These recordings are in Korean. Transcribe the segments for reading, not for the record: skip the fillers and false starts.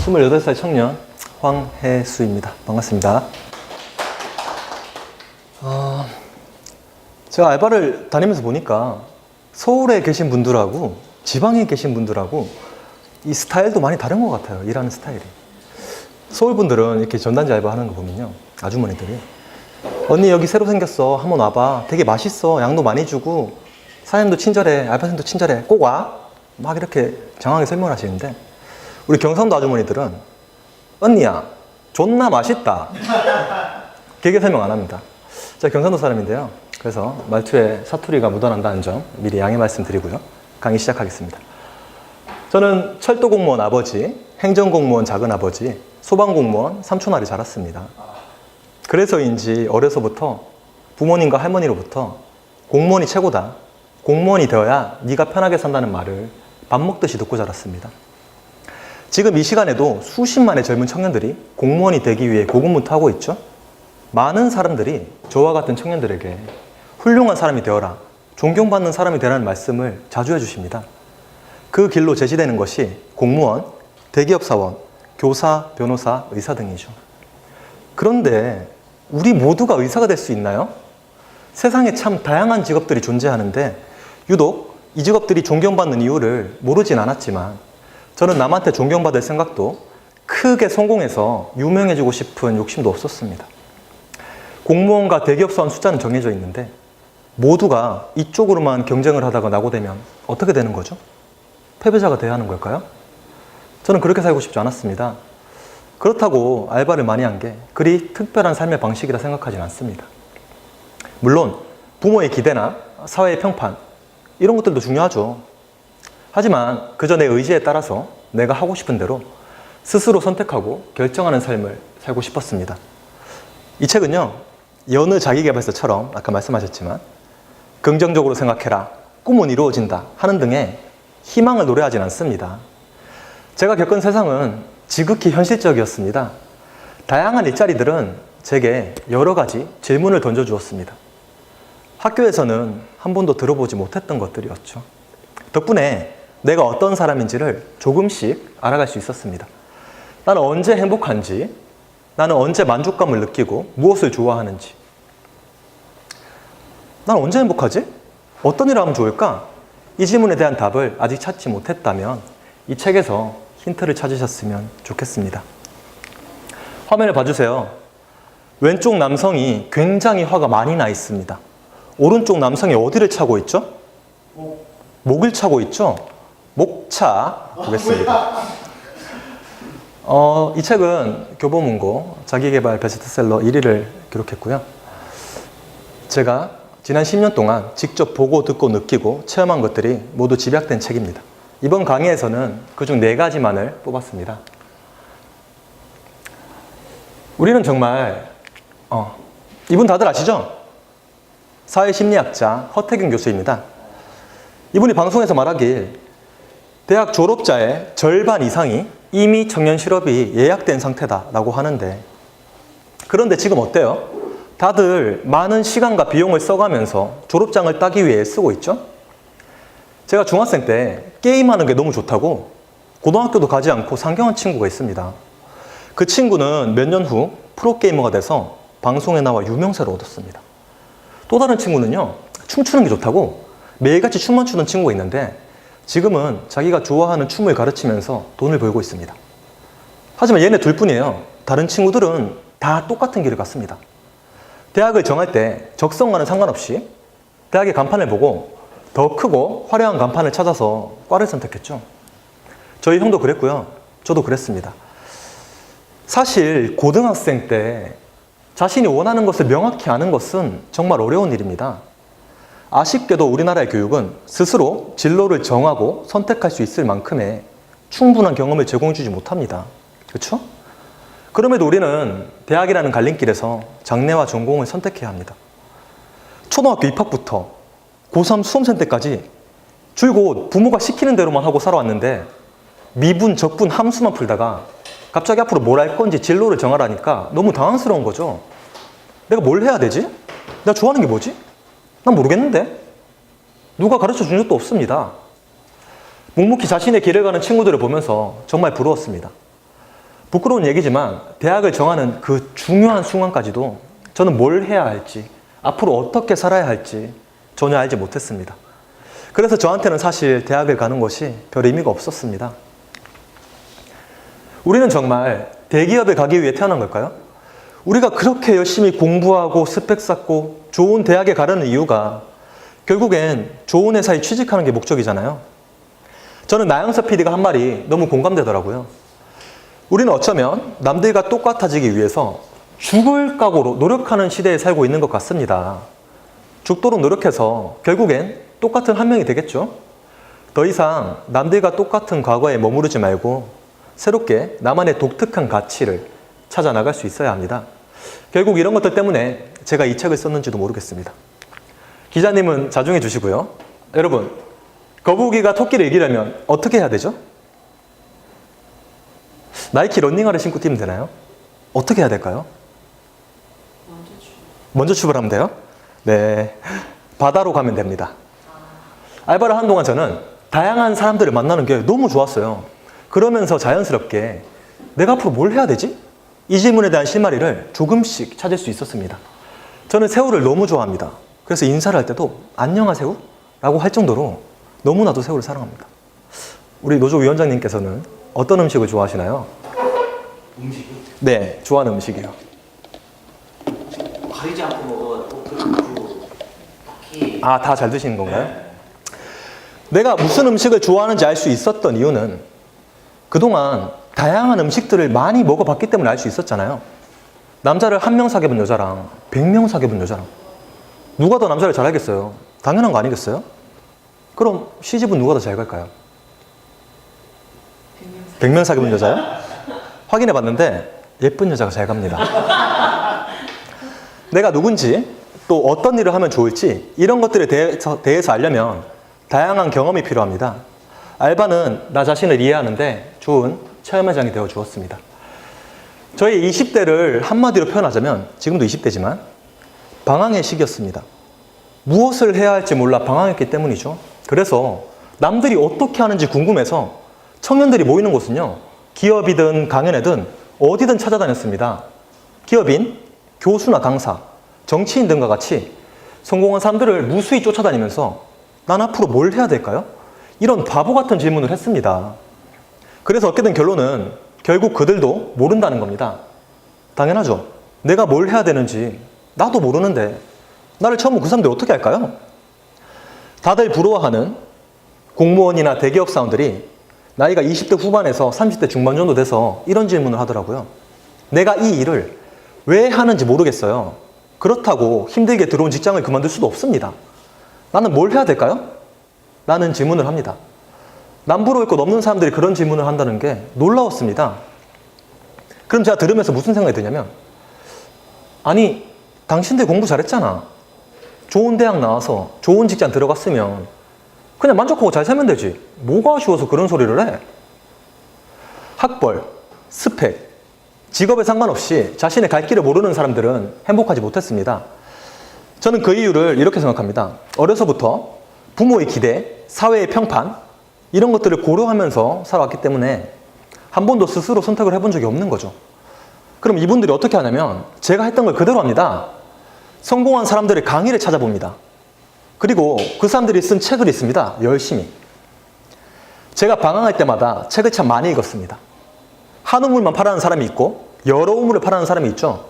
28살 청년 황혜수입니다. 반갑습니다. 제가 알바를 다니면서 보니까 서울에 계신 분들하고 지방에 계신 분들하고 이 스타일도 많이 다른 것 같아요. 일하는 스타일이. 서울 분들은 이렇게 전단지 알바 하는 거 보면요, 아주머니들이 언니 여기 새로 생겼어, 한번 와봐, 되게 맛있어, 양도 많이 주고 사장님도 친절해, 알바생도 친절해, 꼭 와, 막 이렇게 장황하게 설명을 하시는데, 우리 경상도 아주머니들은 언니야 존나 맛있다 길게 설명 안 합니다. 제가 경상도 사람인데요, 그래서 말투에 사투리가 묻어난다는 점 미리 양해 말씀드리고요, 강의 시작하겠습니다. 저는 철도공무원 아버지, 행정공무원 작은아버지, 소방공무원 삼촌아리 자랐습니다. 그래서인지 어려서부터 부모님과 할머니로부터 공무원이 최고다, 공무원이 되어야 네가 편하게 산다는 말을 밥 먹듯이 듣고 자랐습니다. 지금 이 시간에도 수십만의 젊은 청년들이 공무원이 되기 위해 고군분투하고 있죠. 많은 사람들이 저와 같은 청년들에게 훌륭한 사람이 되어라, 존경받는 사람이 되라는 말씀을 자주 해주십니다. 그 길로 제시되는 것이 공무원, 대기업 사원, 교사, 변호사, 의사 등이죠. 그런데 우리 모두가 의사가 될 수 있나요? 세상에 참 다양한 직업들이 존재하는데 유독 이 직업들이 존경받는 이유를 모르진 않았지만, 저는 남한테 존경받을 생각도 크게 성공해서 유명해지고 싶은 욕심도 없었습니다. 공무원과 대기업 사원 숫자는 정해져 있는데 모두가 이쪽으로만 경쟁을 하다가 낙오되면 어떻게 되는 거죠? 패배자가 돼야 하는 걸까요? 저는 그렇게 살고 싶지 않았습니다. 그렇다고 알바를 많이 한 게 그리 특별한 삶의 방식이라 생각하진 않습니다. 물론 부모의 기대나 사회의 평판, 이런 것들도 중요하죠. 하지만 그저 내 의지에 따라서 내가 하고 싶은 대로 스스로 선택하고 결정하는 삶을 살고 싶었습니다. 이 책은요, 여느 자기계발서처럼 아까 말씀하셨지만 긍정적으로 생각해라, 꿈은 이루어진다 하는 등의 희망을 노래하진 않습니다. 제가 겪은 세상은 지극히 현실적이었습니다. 다양한 일자리들은 제게 여러 가지 질문을 던져주었습니다. 학교에서는 한 번도 들어보지 못했던 것들이었죠. 덕분에 내가 어떤 사람인지를 조금씩 알아갈 수 있었습니다. 나는 언제 행복한지, 나는 언제 만족감을 느끼고 무엇을 좋아하는지, 난 언제 행복하지? 어떤 일을 하면 좋을까? 이 질문에 대한 답을 아직 찾지 못했다면 이 책에서 힌트를 찾으셨으면 좋겠습니다. 화면을 봐주세요. 왼쪽 남성이 굉장히 화가 많이 나 있습니다. 오른쪽 남성이 어디를 차고 있죠? 목을 차고 있죠? 목차 보겠습니다. 이 책은 교보문고 자기계발 베스트셀러 1위를 기록했고요. 제가 지난 10년 동안 직접 보고 듣고 느끼고 체험한 것들이 모두 집약된 책입니다. 이번 강의에서는 그중 4가지만을 뽑았습니다. 우리는 정말 이분 다들 아시죠? 사회심리학자 허태균 교수입니다. 이분이 방송에서 말하길 대학 졸업자의 절반 이상이 이미 청년 실업이 예약된 상태다라고 하는데, 그런데 지금 어때요? 다들 많은 시간과 비용을 써가면서 졸업장을 따기 위해 쓰고 있죠? 제가 중학생 때 게임하는 게 너무 좋다고 고등학교도 가지 않고 상경한 친구가 있습니다. 그 친구는 몇 년 후 프로게이머가 돼서 방송에 나와 유명세를 얻었습니다. 또 다른 친구는요, 춤추는 게 좋다고 매일같이 춤만 추는 친구가 있는데 지금은 자기가 좋아하는 춤을 가르치면서 돈을 벌고 있습니다. 하지만 얘네 둘뿐이에요. 다른 친구들은 다 똑같은 길을 갔습니다. 대학을 정할 때 적성과는 상관없이 대학의 간판을 보고 더 크고 화려한 간판을 찾아서 과를 선택했죠. 저희 형도 그랬고요. 저도 그랬습니다. 사실 고등학생 때 자신이 원하는 것을 명확히 아는 것은 정말 어려운 일입니다. 아쉽게도 우리나라의 교육은 스스로 진로를 정하고 선택할 수 있을 만큼의 충분한 경험을 제공해주지 못합니다. 그렇죠? 그럼에도 우리는 대학이라는 갈림길에서 장래와 전공을 선택해야 합니다. 초등학교 입학부터 고3 수험생 때까지 줄곧 부모가 시키는 대로만 하고 살아왔는데 미분, 적분, 함수만 풀다가 갑자기 앞으로 뭘 할 건지 진로를 정하라니까 너무 당황스러운 거죠. 내가 뭘 해야 되지? 내가 좋아하는 게 뭐지? 난 모르겠는데? 누가 가르쳐 준 적도 없습니다. 묵묵히 자신의 길을 가는 친구들을 보면서 정말 부러웠습니다. 부끄러운 얘기지만 대학을 정하는 그 중요한 순간까지도 저는 뭘 해야 할지, 앞으로 어떻게 살아야 할지 전혀 알지 못했습니다. 그래서 저한테는 사실 대학을 가는 것이 별 의미가 없었습니다. 우리는 정말 대기업에 가기 위해 태어난 걸까요? 우리가 그렇게 열심히 공부하고 스펙 쌓고 좋은 대학에 가려는 이유가 결국엔 좋은 회사에 취직하는 게 목적이잖아요. 저는 나영석 PD가 한 말이 너무 공감되더라고요. 우리는 어쩌면 남들과 똑같아지기 위해서 죽을 각오로 노력하는 시대에 살고 있는 것 같습니다. 죽도록 노력해서 결국엔 똑같은 한 명이 되겠죠? 더 이상 남들과 똑같은 과거에 머무르지 말고 새롭게 나만의 독특한 가치를 찾아 나갈 수 있어야 합니다. 결국 이런 것들 때문에 제가 이 책을 썼는지도 모르겠습니다. 기자님은 자중해 주시고요. 여러분, 거북이가 토끼를 이기려면 어떻게 해야 되죠? 나이키 러닝화를 신고 뛰면 되나요? 어떻게 해야 될까요? 먼저 출발하면 돼요? 네, 바다로 가면 됩니다. 알바를 하는 동안 저는 다양한 사람들을 만나는 게 너무 좋았어요. 그러면서 자연스럽게 내가 앞으로 뭘 해야 되지? 이 질문에 대한 실마리를 조금씩 찾을 수 있었습니다. 저는 새우를 너무 좋아합니다. 그래서 인사를 할 때도 안녕하세요? 라고 할 정도로 너무나도 새우를 사랑합니다. 우리 노조 위원장님께서는 어떤 음식을 좋아하시나요? 음식이요? 네, 좋아하는 음식이요. 가리지 않고 먹어도 딱히. 아, 다 잘 드시는 건가요? 내가 무슨 음식을 좋아하는지 알 수 있었던 이유는 그동안 다양한 음식들을 많이 먹어봤기 때문에 알 수 있었잖아요. 남자를 1명 사귀어본 여자랑 100명 사귀어본 여자랑 누가 더 남자를 잘 알겠어요? 당연한 거 아니겠어요? 그럼 시집은 누가 더 잘 갈까요? 100명 사귀어본 여자요? 확인해 봤는데 예쁜 여자가 잘 갑니다. 내가 누군지 또 어떤 일을 하면 좋을지 이런 것들에 대해서 알려면 다양한 경험이 필요합니다. 알바는 나 자신을 이해하는데 좋은 체험회장이 되어 주었습니다. 저희 20대를 한마디로 표현하자면 지금도 20대지만 방황의 시기였습니다. 무엇을 해야 할지 몰라 방황했기 때문이죠. 그래서 남들이 어떻게 하는지 궁금해서 청년들이 모이는 곳은요, 기업이든 강연회든 어디든 찾아다녔습니다. 기업인, 교수나 강사, 정치인 등과 같이 성공한 사람들을 무수히 쫓아다니면서 난 앞으로 뭘 해야 될까요? 이런 바보 같은 질문을 했습니다. 그래서 얻게 된 결론은 결국 그들도 모른다는 겁니다. 당연하죠. 내가 뭘 해야 되는지 나도 모르는데 나를 처음 그 사람들이 어떻게 할까요? 다들 부러워하는 공무원이나 대기업 사원들이 나이가 20대 후반에서 30대 중반 정도 돼서 이런 질문을 하더라고요. 내가 이 일을 왜 하는지 모르겠어요. 그렇다고 힘들게 들어온 직장을 그만둘 수도 없습니다. 나는 뭘 해야 될까요? 라는 질문을 합니다. 남부러울 것 없는 사람들이 그런 질문을 한다는 게 놀라웠습니다. 그럼 제가 들으면서 무슨 생각이 드냐면, 아니, 당신들 공부 잘했잖아. 좋은 대학 나와서 좋은 직장 들어갔으면 그냥 만족하고 잘 살면 되지. 뭐가 아쉬워서 그런 소리를 해? 학벌, 스펙, 직업에 상관없이 자신의 갈 길을 모르는 사람들은 행복하지 못했습니다. 저는 그 이유를 이렇게 생각합니다. 어려서부터 부모의 기대, 사회의 평판 이런 것들을 고려하면서 살아왔기 때문에 한 번도 스스로 선택을 해본 적이 없는 거죠. 그럼 이분들이 어떻게 하냐면 제가 했던 걸 그대로 합니다. 성공한 사람들의 강의를 찾아봅니다. 그리고 그 사람들이 쓴 책을 읽습니다. 열심히. 제가 방황할 때마다 책을 참 많이 읽었습니다. 한 우물만 파라는 사람이 있고 여러 우물을 파라는 사람이 있죠.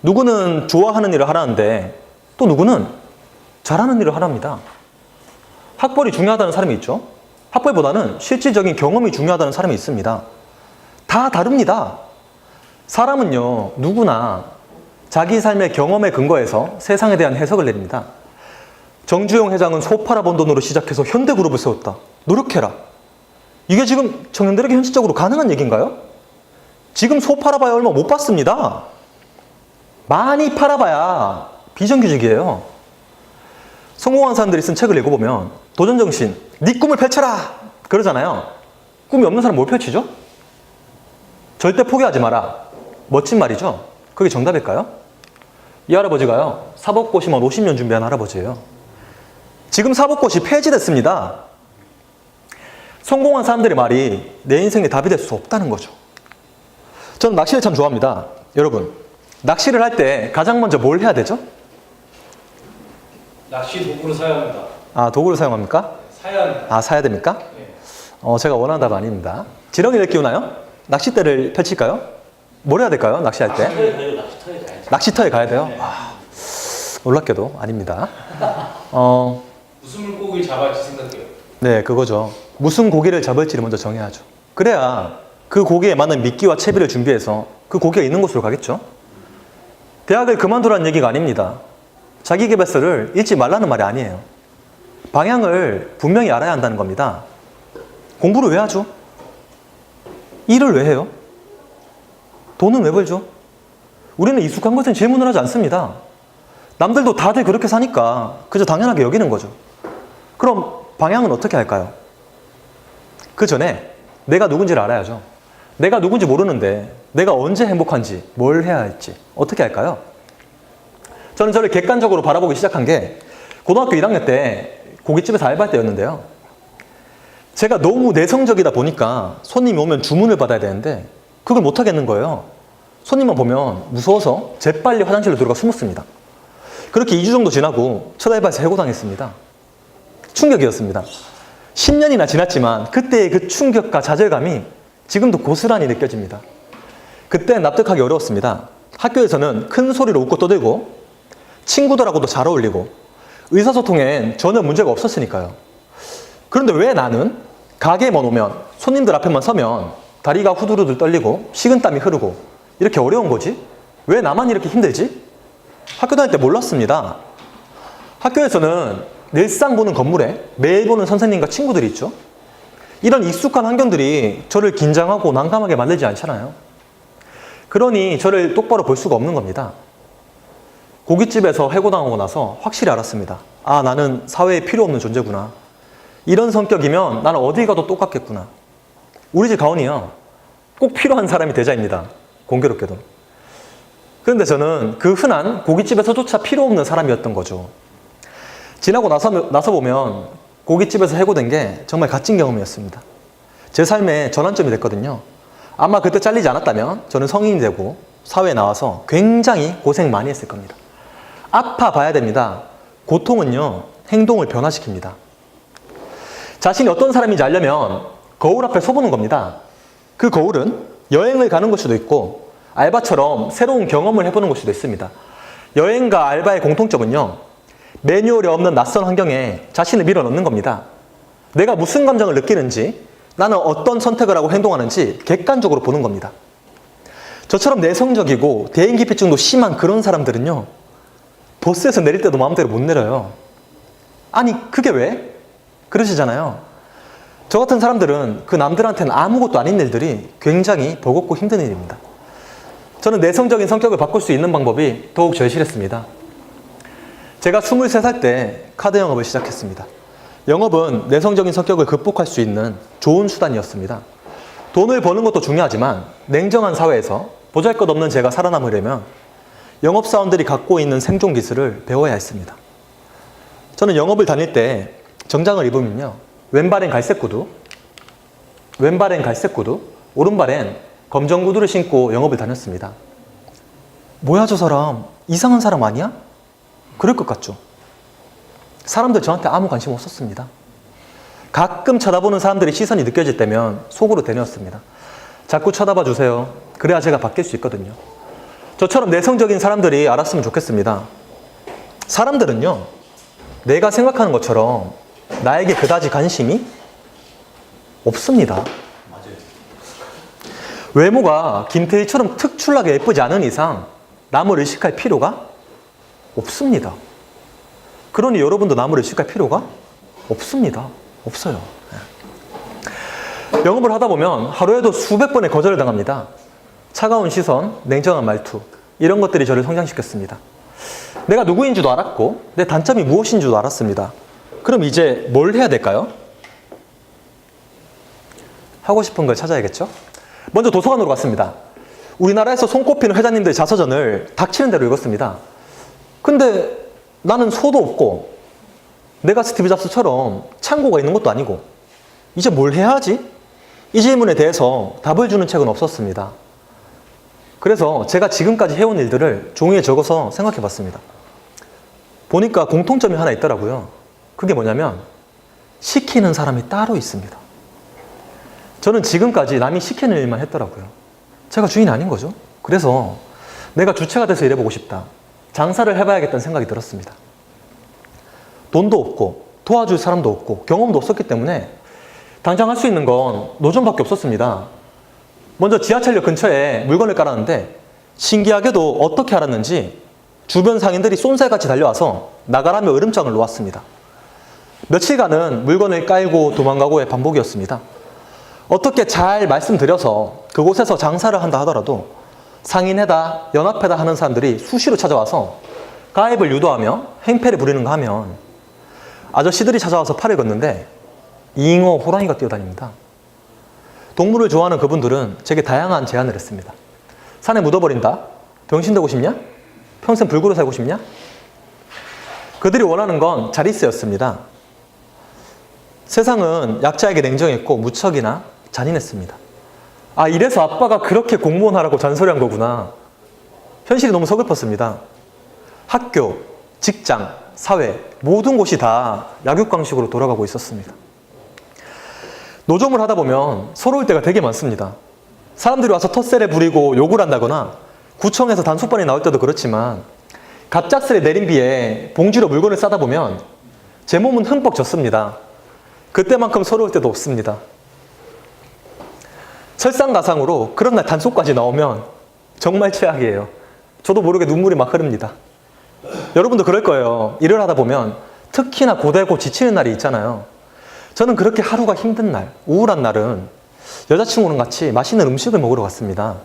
누구는 좋아하는 일을 하라는데 또 누구는 잘하는 일을 하랍니다. 학벌이 중요하다는 사람이 있죠. 학벌보다는 실질적인 경험이 중요하다는 사람이 있습니다. 다 다릅니다. 사람은요, 누구나 자기 삶의 경험에 근거해서 세상에 대한 해석을 내립니다. 정주영 회장은 소 팔아본 돈으로 시작해서 현대그룹을 세웠다. 노력해라. 이게 지금 청년들에게 현실적으로 가능한 얘기인가요? 지금 소 팔아봐야 얼마 못 받습니다. 많이 팔아봐야 비정규직이에요. 성공한 사람들이 쓴 책을 읽어보면 도전정신, 네 꿈을 펼쳐라! 그러잖아요. 꿈이 없는 사람 뭘 펼치죠? 절대 포기하지 마라. 멋진 말이죠? 그게 정답일까요? 이 할아버지가요, 사법고시만 50년 준비한 할아버지예요. 지금 사법고시 폐지됐습니다. 성공한 사람들의 말이 내 인생의 답이 될 수 없다는 거죠. 저는 낚시를 참 좋아합니다. 여러분, 낚시를 할 때 가장 먼저 뭘 해야 되죠? 낚시 도구를 사야 합니다. 아, 도구를 사용합니까? 사야 합니다. 아, 사야 됩니까? 네. 제가 원하는 답 아닙니다. 지렁이를 끼우나요? 낚싯대를 펼칠까요? 뭘 해야 될까요? 낚시할 때? 낚시터에 가요. 낚시터에 가야죠. 낚시터에 가야 돼요? 네. 아, 놀랍게도 아닙니다. 무슨 물고기를 잡아야지 생각해요. 네, 그거죠. 무슨 고기를 잡을지를 먼저 정해야죠. 그래야 그 고기에 맞는 미끼와 채비를 준비해서 그 고기가 있는 곳으로 가겠죠. 대학을 그만두라는 얘기가 아닙니다. 자기계발서를 읽지 말라는 말이 아니에요. 방향을 분명히 알아야 한다는 겁니다. 공부를 왜 하죠? 일을 왜 해요? 돈은 왜 벌죠? 우리는 익숙한 것은 질문을 하지 않습니다. 남들도 다들 그렇게 사니까 그저 당연하게 여기는 거죠. 그럼 방향은 어떻게 할까요? 그 전에 내가 누군지를 알아야죠. 내가 누군지 모르는데 내가 언제 행복한지, 뭘 해야 할지 어떻게 할까요? 저는 저를 객관적으로 바라보기 시작한 게 고등학교 1학년 때 고깃집에서 알바할 때였는데요. 제가 너무 내성적이다 보니까 손님이 오면 주문을 받아야 되는데 그걸 못 하겠는 거예요. 손님만 보면 무서워서 재빨리 화장실로 들어가 숨었습니다. 그렇게 2주 정도 지나고 첫 알바에서 해고당했습니다. 충격이었습니다. 10년이나 지났지만 그때의 그 충격과 좌절감이 지금도 고스란히 느껴집니다. 그때 납득하기 어려웠습니다. 학교에서는 큰 소리로 웃고 떠들고 친구들하고도 잘 어울리고 의사소통엔 전혀 문제가 없었으니까요. 그런데 왜 나는 가게에만 오면 손님들 앞에만 서면 다리가 후두루들 떨리고 식은땀이 흐르고 이렇게 어려운 거지? 왜 나만 이렇게 힘들지? 학교 다닐 때 몰랐습니다. 학교에서는 늘상 보는 건물에 매일 보는 선생님과 친구들이 있죠. 이런 익숙한 환경들이 저를 긴장하고 난감하게 만들지 않잖아요. 그러니 저를 똑바로 볼 수가 없는 겁니다. 고깃집에서 해고당하고 나서 확실히 알았습니다. 아, 나는 사회에 필요 없는 존재구나. 이런 성격이면 나는 어디 가도 똑같겠구나. 우리 집 가온이요. 꼭 필요한 사람이 대자입니다. 공교롭게도. 그런데 저는 그 흔한 고깃집에서조차 필요 없는 사람이었던 거죠. 지나고 나서 보면 고깃집에서 해고된 게 정말 값진 경험이었습니다. 제 삶의 전환점이 됐거든요. 아마 그때 잘리지 않았다면 저는 성인이 되고 사회에 나와서 굉장히 고생 많이 했을 겁니다. 아파 봐야 됩니다. 고통은요, 행동을 변화시킵니다. 자신이 어떤 사람인지 알려면 거울 앞에 서보는 겁니다. 그 거울은 여행을 가는 걸 수도 있고 알바처럼 새로운 경험을 해보는 걸 수도 있습니다. 여행과 알바의 공통점은요, 매뉴얼이 없는 낯선 환경에 자신을 밀어넣는 겁니다. 내가 무슨 감정을 느끼는지, 나는 어떤 선택을 하고 행동하는지 객관적으로 보는 겁니다. 저처럼 내성적이고 대인기피증도 심한 그런 사람들은요, 버스에서 내릴 때도 마음대로 못 내려요. 아니, 그게 왜? 그러시잖아요. 저 같은 사람들은 그 남들한테는 아무것도 아닌 일들이 굉장히 버겁고 힘든 일입니다. 저는 내성적인 성격을 바꿀 수 있는 방법이 더욱 절실했습니다. 제가 23살 때 카드 영업을 시작했습니다. 영업은 내성적인 성격을 극복할 수 있는 좋은 수단이었습니다. 돈을 버는 것도 중요하지만 냉정한 사회에서 보잘것없는 제가 살아남으려면 영업사원들이 갖고 있는 생존 기술을 배워야 했습니다. 저는 영업을 다닐 때 정장을 입으면요, 왼발엔 갈색 구두, 오른발엔 검정 구두를 신고 영업을 다녔습니다. 뭐야, 저 사람 이상한 사람 아니야? 그럴 것 같죠? 사람들 저한테 아무 관심 없었습니다. 가끔 쳐다보는 사람들의 시선이 느껴질 때면 속으로 되뇌었습니다. 자꾸 쳐다봐 주세요. 그래야 제가 바뀔 수 있거든요. 저처럼 내성적인 사람들이 알았으면 좋겠습니다. 사람들은요, 내가 생각하는 것처럼 나에게 그다지 관심이 없습니다. 맞아요. 외모가 김태희처럼 특출나게 예쁘지 않은 이상 남을 의식할 필요가 없습니다. 그러니 여러분도 남을 의식할 필요가 없습니다. 없어요. 영업을 하다 보면 하루에도 수백 번의 거절을 당합니다. 차가운 시선, 냉정한 말투, 이런 것들이 저를 성장시켰습니다. 내가 누구인 줄도 알았고 내 단점이 무엇인 줄도 알았습니다. 그럼 이제 뭘 해야 될까요? 하고 싶은 걸 찾아야겠죠? 먼저 도서관으로 갔습니다. 우리나라에서 손꼽히는 회장님들의 자서전을 닥치는 대로 읽었습니다. 근데 나는 소도 없고 내가 스티브 잡스처럼 창고가 있는 것도 아니고 이제 뭘 해야 하지? 이 질문에 대해서 답을 주는 책은 없었습니다. 그래서 제가 지금까지 해온 일들을 종이에 적어서 생각해 봤습니다. 보니까 공통점이 하나 있더라고요. 그게 뭐냐면 시키는 사람이 따로 있습니다. 저는 지금까지 남이 시키는 일만 했더라고요. 제가 주인이 아닌 거죠. 그래서 내가 주체가 돼서 일해보고 싶다. 장사를 해봐야겠다는 생각이 들었습니다. 돈도 없고 도와줄 사람도 없고 경험도 없었기 때문에 당장 할 수 있는 건 노점밖에 없었습니다. 먼저 지하철역 근처에 물건을 깔았는데 신기하게도 어떻게 알았는지 주변 상인들이 쏜살같이 달려와서 나가라며 으름장을 놓았습니다. 며칠간은 물건을 깔고 도망가고의 반복이었습니다. 어떻게 잘 말씀드려서 그곳에서 장사를 한다 하더라도 상인회다, 연합회다 하는 사람들이 수시로 찾아와서 가입을 유도하며 행패를 부리는가 하면 아저씨들이 찾아와서 팔을 걷는데 잉어, 호랑이가 뛰어다닙니다. 동물을 좋아하는 그분들은 제게 다양한 제안을 했습니다. 산에 묻어버린다? 병신되고 싶냐? 평생 불구로 살고 싶냐? 그들이 원하는 건 자릿세였습니다. 세상은 약자에게 냉정했고 무척이나 잔인했습니다. 아, 이래서 아빠가 그렇게 공무원 하라고 잔소리한 거구나. 현실이 너무 서글펐습니다. 학교, 직장, 사회 모든 곳이 다 약육강식으로 돌아가고 있었습니다. 노점을 하다 보면 서러울 때가 되게 많습니다. 사람들이 와서 텃세를 부리고 욕을 한다거나 구청에서 단속반이 나올 때도 그렇지만 갑작스레 내린 비에 봉지로 물건을 싸다 보면 제 몸은 흠뻑 젖습니다. 그때만큼 서러울 때도 없습니다. 설상가상으로 그런 날 단속까지 나오면 정말 최악이에요. 저도 모르게 눈물이 막 흐릅니다. 여러분도 그럴 거예요. 일을 하다 보면 특히나 고되고 지치는 날이 있잖아요. 저는 그렇게 하루가 힘든 날, 우울한 날은 여자친구랑 같이 맛있는 음식을 먹으러 갔습니다.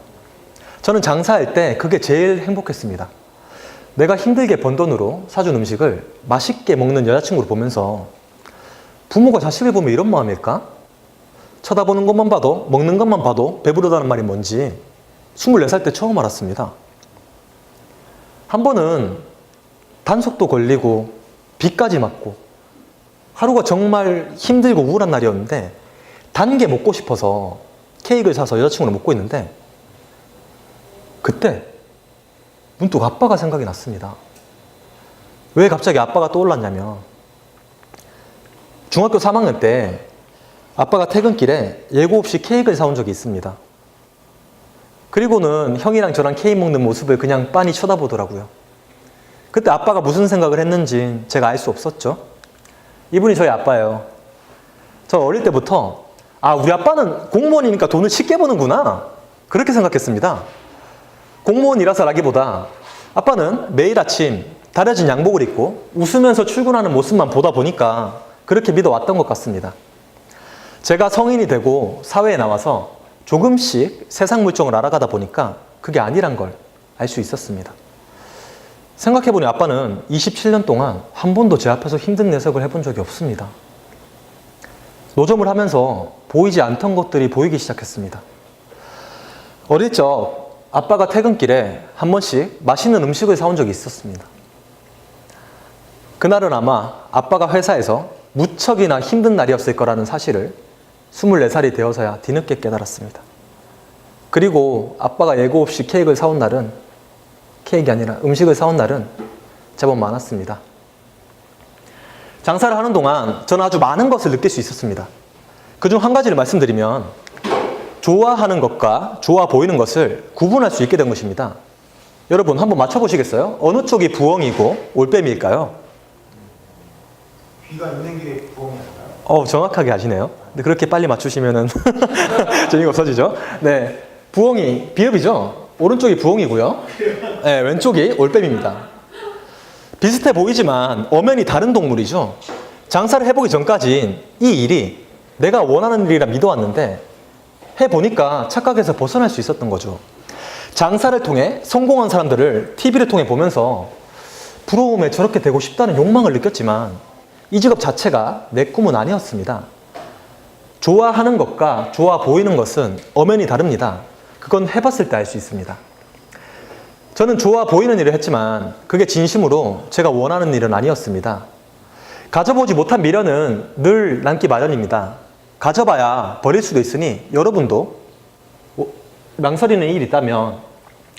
저는 장사할 때 그게 제일 행복했습니다. 내가 힘들게 번 돈으로 사준 음식을 맛있게 먹는 여자친구를 보면서 부모가 자식을 보면 이런 마음일까? 쳐다보는 것만 봐도, 먹는 것만 봐도 배부르다는 말이 뭔지 24살 때 처음 알았습니다. 한 번은 단속도 걸리고 비까지 맞고 하루가 정말 힘들고 우울한 날이었는데 단 게 먹고 싶어서 케이크를 사서 여자친구랑 먹고 있는데 그때 문득 아빠가 생각이 났습니다. 왜 갑자기 아빠가 떠올랐냐면 중학교 3학년 때 아빠가 퇴근길에 예고 없이 케이크를 사온 적이 있습니다. 그리고는 형이랑 저랑 케이크 먹는 모습을 그냥 빤히 쳐다보더라고요. 그때 아빠가 무슨 생각을 했는지 제가 알 수 없었죠. 이분이 저희 아빠예요. 저 어릴 때부터 아, 우리 아빠는 공무원이니까 돈을 쉽게 버는구나 그렇게 생각했습니다. 공무원이라서라기보다 아빠는 매일 아침 다려진 양복을 입고 웃으면서 출근하는 모습만 보다 보니까 그렇게 믿어왔던 것 같습니다. 제가 성인이 되고 사회에 나와서 조금씩 세상 물정을 알아가다 보니까 그게 아니란 걸 알 수 있었습니다. 생각해보니 아빠는 27년 동안 한 번도 제 앞에서 힘든 내색을 해본 적이 없습니다. 노점을 하면서 보이지 않던 것들이 보이기 시작했습니다. 어릴 적 아빠가 퇴근길에 한 번씩 맛있는 음식을 사온 적이 있었습니다. 그날은 아마 아빠가 회사에서 무척이나 힘든 날이었을 거라는 사실을 24살이 되어서야 뒤늦게 깨달았습니다. 그리고 아빠가 예고 없이 케이크를 사온 날은 케이크가 아니라 음식을 사온 날은 제법 많았습니다. 장사를 하는 동안 저는 아주 많은 것을 느낄 수 있었습니다. 그중 한 가지를 말씀드리면 좋아하는 것과 좋아 보이는 것을 구분할 수 있게 된 것입니다. 여러분 한번 맞춰보시겠어요? 어느 쪽이 부엉이고 올빼미일까요? 귀가 있는 게 부엉이 아닌가요? 정확하게 아시네요. 근데 그렇게 빨리 맞추시면은 재미가 없어지죠. 네, 부엉이 비읍이죠. 오른쪽이 부엉이고요. 네, 왼쪽이 올빼미입니다. 비슷해 보이지만 엄연히 다른 동물이죠. 장사를 해보기 전까진 이 일이 내가 원하는 일이라 믿어왔는데 해보니까 착각해서 벗어날 수 있었던 거죠. 장사를 통해 성공한 사람들을 TV를 통해 보면서 부러움에 저렇게 되고 싶다는 욕망을 느꼈지만 이 직업 자체가 내 꿈은 아니었습니다. 좋아하는 것과 좋아 보이는 것은 엄연히 다릅니다. 그건 해봤을 때 알 수 있습니다. 저는 좋아 보이는 일을 했지만 그게 진심으로 제가 원하는 일은 아니었습니다. 가져보지 못한 미련은 늘 남기 마련입니다. 가져봐야 버릴 수도 있으니 여러분도 망설이는 일이 있다면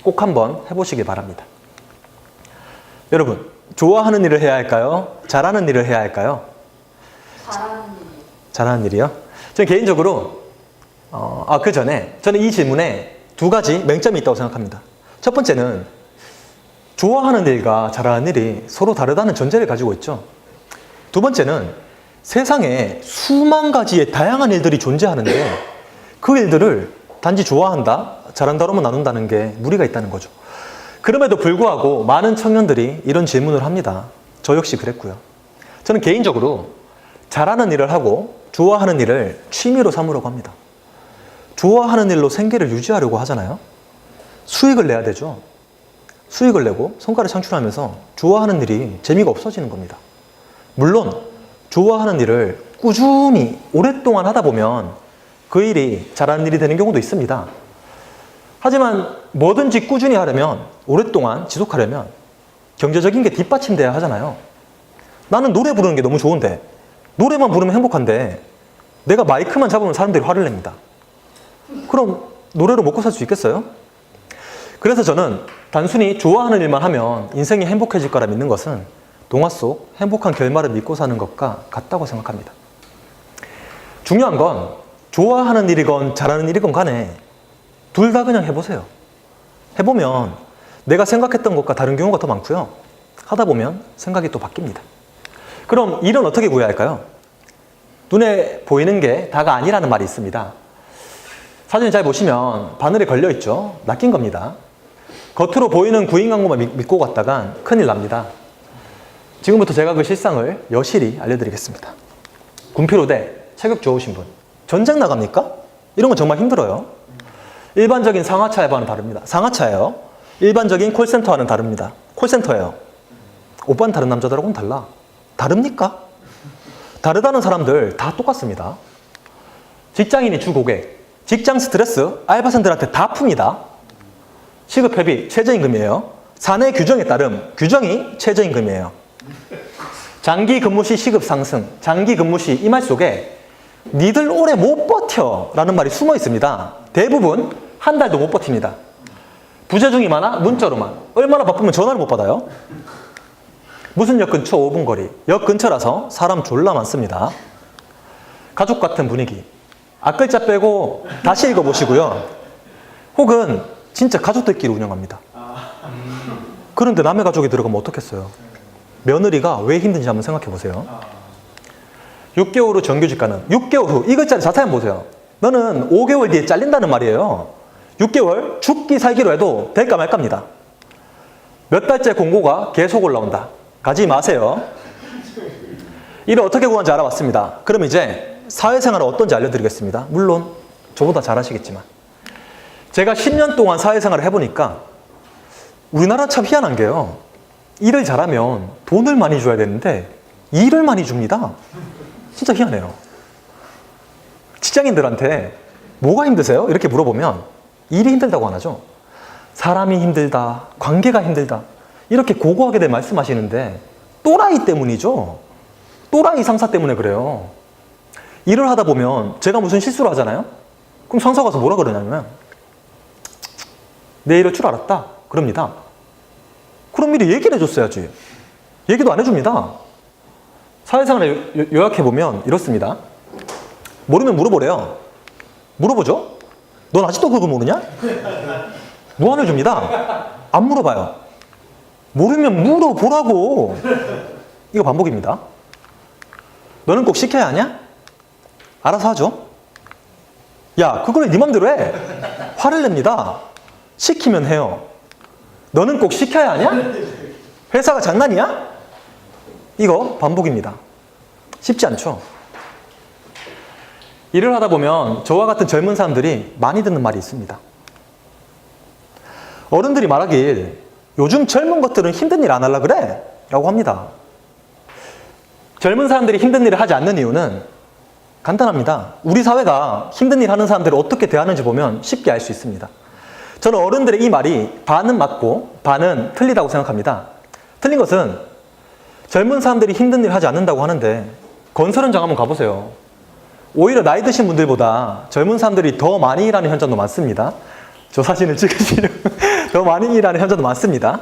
꼭 한번 해보시기 바랍니다. 여러분, 좋아하는 일을 해야 할까요? 잘하는 일을 해야 할까요? 잘하는 일. 잘하는 일이요? 저는 개인적으로 그 전에 저는 이 질문에 두 가지 맹점이 있다고 생각합니다. 첫 번째는 좋아하는 일과 잘하는 일이 서로 다르다는 전제를 가지고 있죠. 두 번째는 세상에 수만 가지의 다양한 일들이 존재하는데 그 일들을 단지 좋아한다, 잘한다로만 나눈다는 게 무리가 있다는 거죠. 그럼에도 불구하고 많은 청년들이 이런 질문을 합니다. 저 역시 그랬고요. 저는 개인적으로 잘하는 일을 하고 좋아하는 일을 취미로 삼으려고 합니다. 좋아하는 일로 생계를 유지하려고 하잖아요. 수익을 내야 되죠. 수익을 내고 성과를 창출하면서 좋아하는 일이 재미가 없어지는 겁니다. 물론 좋아하는 일을 꾸준히 오랫동안 하다 보면 그 일이 잘하는 일이 되는 경우도 있습니다. 하지만 뭐든지 꾸준히 하려면, 오랫동안 지속하려면 경제적인 게 뒷받침돼야 하잖아요. 나는 노래 부르는 게 너무 좋은데, 노래만 부르면 행복한데 내가 마이크만 잡으면 사람들이 화를 냅니다. 그럼 노래로 먹고 살 수 있겠어요? 그래서 저는 단순히 좋아하는 일만 하면 인생이 행복해질 거라 믿는 것은 동화 속 행복한 결말을 믿고 사는 것과 같다고 생각합니다. 중요한 건 좋아하는 일이건 잘하는 일이건 간에 둘 다 그냥 해보세요. 해보면 내가 생각했던 것과 다른 경우가 더 많고요. 하다 보면 생각이 또 바뀝니다. 그럼 일은 어떻게 구해야 할까요? 눈에 보이는 게 다가 아니라는 말이 있습니다. 사진을 잘 보시면 바늘에 걸려있죠. 낚인 겁니다. 겉으로 보이는 구인 광고만 믿고 갔다간 큰일 납니다. 지금부터 제가 그 실상을 여실히 알려드리겠습니다. 군필호대 체격 좋으신 분, 전쟁 나갑니까? 이런 건 정말 힘들어요. 일반적인 상하차 알바와는 다릅니다. 상하차예요. 일반적인 콜센터와는 다릅니다. 콜센터예요. 오빠는 다른 남자들하고는 달라. 다릅니까? 다르다는 사람들 다 똑같습니다. 직장인이 주 고객, 직장 스트레스 알바생들한테 다 풉니다. 시급회비 최저임금이에요. 사내 규정에 따름 규정이 최저임금이에요. 장기 근무 시 시급 상승, 장기 근무 시 이 말 속에 니들 오래 못 버텨 라는 말이 숨어 있습니다. 대부분 한 달도 못 버팁니다. 부재중이 많아? 문자로만. 얼마나 바쁘면 전화를 못 받아요? 무슨 역 근처 5분 거리. 역 근처라서 사람 졸라 많습니다. 가족 같은 분위기. 앞글자 빼고 다시 읽어보시고요. 혹은 진짜 가족들끼리 운영합니다. 그런데 남의 가족이 들어가면 어떻겠어요? 며느리가 왜 힘든지 한번 생각해 보세요. 6개월 후 정규직 가능. 6개월 후 이 글자를 자세히 한번 보세요. 너는 5개월 뒤에 잘린다는 말이에요. 6개월 죽기 살기로 해도 될까 말까입니다. 몇 달째 공고가 계속 올라온다. 가지 마세요. 이를 어떻게 구하는지 알아봤습니다. 그럼 이제 사회생활은 어떤지 알려드리겠습니다. 물론 저보다 잘하시겠지만 제가 10년 동안 사회생활을 해보니까 우리나라 참 희한한 게요. 일을 잘하면 돈을 많이 줘야 되는데 일을 많이 줍니다. 진짜 희한해요. 직장인들한테 뭐가 힘드세요? 이렇게 물어보면 일이 힘들다고 안 하죠. 사람이 힘들다, 관계가 힘들다 이렇게 고고하게 말씀하시는데 또라이 때문이죠. 또라이 상사 때문에 그래요. 일을 하다 보면 제가 무슨 실수를 하잖아요. 그럼 상사가 와서 뭐라 그러냐면 내 이럴 줄 알았다 그럽니다. 그럼 미리 얘기를 해줬어야지. 얘기도 안 해줍니다. 사회생활을 요약해보면 이렇습니다. 모르면 물어보래요. 물어보죠? 넌 아직도 그거 모르냐? 무한을 줍니다. 안 물어봐요. 모르면 물어보라고. 이거 반복입니다. 너는 꼭 시켜야 하냐? 알아서 하죠. 야, 그걸 네 맘대로 해. 화를 냅니다. 시키면 해요. 너는 꼭 시켜야 하냐? 회사가 장난이야? 이거 반복입니다. 쉽지 않죠? 일을 하다 보면 저와 같은 젊은 사람들이 많이 듣는 말이 있습니다. 어른들이 말하길 요즘 젊은 것들은 힘든 일 안 하려 그래? 라고 합니다. 젊은 사람들이 힘든 일을 하지 않는 이유는 간단합니다. 우리 사회가 힘든 일 하는 사람들을 어떻게 대하는지 보면 쉽게 알 수 있습니다. 저는 어른들의 이 말이 반은 맞고 반은 틀리다고 생각합니다. 틀린 것은 젊은 사람들이 힘든 일 하지 않는다고 하는데 건설 현장 한번 가보세요. 오히려 나이 드신 분들보다 젊은 사람들이 더 많이 일하는 현장도 많습니다. 저 사진을 찍으시려고 더 많이 일하는 현장도 많습니다.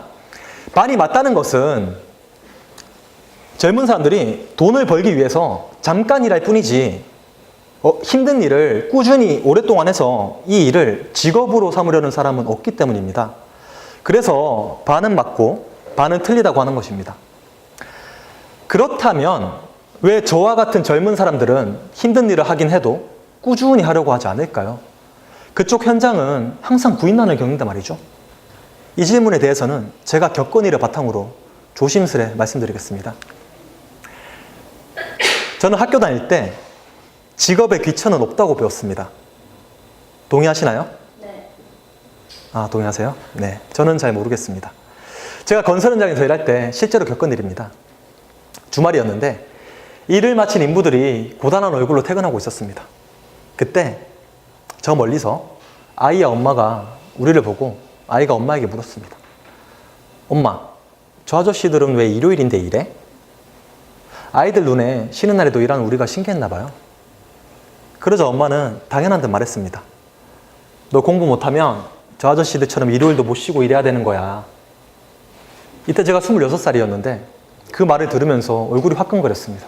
많이 맞다는 것은 젊은 사람들이 돈을 벌기 위해서 잠깐 일할 뿐이지 힘든 일을 꾸준히 오랫동안 해서 이 일을 직업으로 삼으려는 사람은 없기 때문입니다. 그래서 반은 맞고 반은 틀리다고 하는 것입니다. 그렇다면 왜 저와 같은 젊은 사람들은 힘든 일을 하긴 해도 꾸준히 하려고 하지 않을까요? 그쪽 현장은 항상 구인난을 겪는단 말이죠. 이 질문에 대해서는 제가 겪은 일을 바탕으로 조심스레 말씀드리겠습니다. 저는 학교 다닐 때 직업의 귀천은 없다고 배웠습니다. 동의하시나요? 네. 아, 동의하세요? 네. 저는 잘 모르겠습니다. 제가 건설 현장에서 일할 때 실제로 겪은 일입니다. 주말이었는데 일을 마친 인부들이 고단한 얼굴로 퇴근하고 있었습니다. 그때 저 멀리서 아이와 엄마가 우리를 보고 아이가 엄마에게 물었습니다. 엄마, 저 아저씨들은 왜 일요일인데 일해? 아이들 눈에 쉬는 날에도 일하는 우리가 신기했나 봐요. 그러자 엄마는 당연한 듯 말했습니다. 너 공부 못하면 저 아저씨들처럼 일요일도 못 쉬고 일해야 되는 거야. 이때 제가 26살이었는데 그 말을 들으면서 얼굴이 화끈거렸습니다.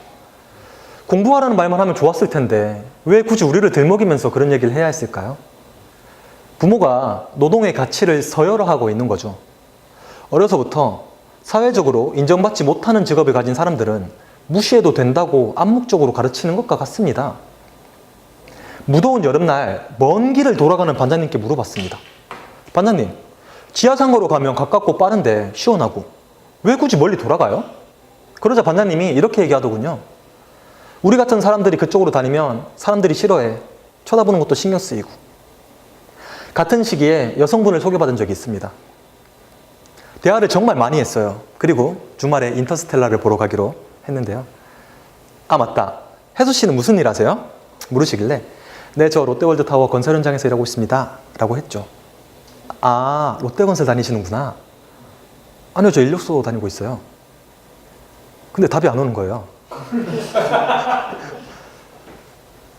공부하라는 말만 하면 좋았을 텐데 왜 굳이 우리를 들먹이면서 그런 얘기를 해야 했을까요? 부모가 노동의 가치를 서열화하고 있는 거죠. 어려서부터 사회적으로 인정받지 못하는 직업을 가진 사람들은 무시해도 된다고 암묵적으로 가르치는 것과 같습니다. 무더운 여름날 먼 길을 돌아가는 반장님께 물어봤습니다. 반장님, 지하상가로 가면 가깝고 빠른데 시원하고 왜 굳이 멀리 돌아가요? 그러자 반장님이 이렇게 얘기하더군요. 우리 같은 사람들이 그쪽으로 다니면 사람들이 싫어해. 쳐다보는 것도 신경 쓰이고. 같은 시기에 여성분을 소개받은 적이 있습니다. 대화를 정말 많이 했어요. 그리고 주말에 인터스텔라를 보러 가기로 했는데요. 아, 맞다. 혜수 씨는 무슨 일 하세요? 물으시길래 네, 저 롯데월드타워 건설 현장에서 일하고 있습니다. 라고 했죠. 아, 롯데건설 다니시는구나. 아니요, 저 인력소 다니고 있어요. 근데 답이 안 오는 거예요.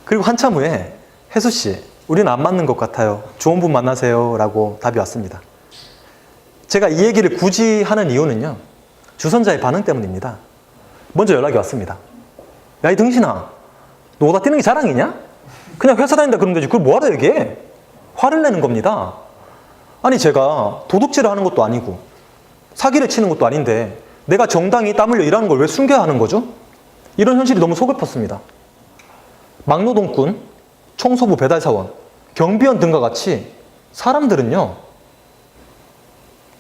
그리고 한참 후에 혜수 씨, 우리는 안 맞는 것 같아요. 좋은 분 만나세요. 라고 답이 왔습니다. 제가 이 얘기를 굳이 하는 이유는요. 주선자의 반응 때문입니다. 먼저 연락이 왔습니다. 야, 이 등신아, 너보다 뛰는 게 자랑이냐? 그냥 회사 다닌다 그러면 되지. 그걸 뭐하러 얘기해? 화를 내는 겁니다. 아니, 제가 도둑질을 하는 것도 아니고 사기를 치는 것도 아닌데 내가 정당히 땀 흘려 일하는 걸 왜 숨겨야 하는 거죠? 이런 현실이 너무 속을펐습니다. 막노동꾼, 청소부 배달사원, 경비원 등과 같이 사람들은요,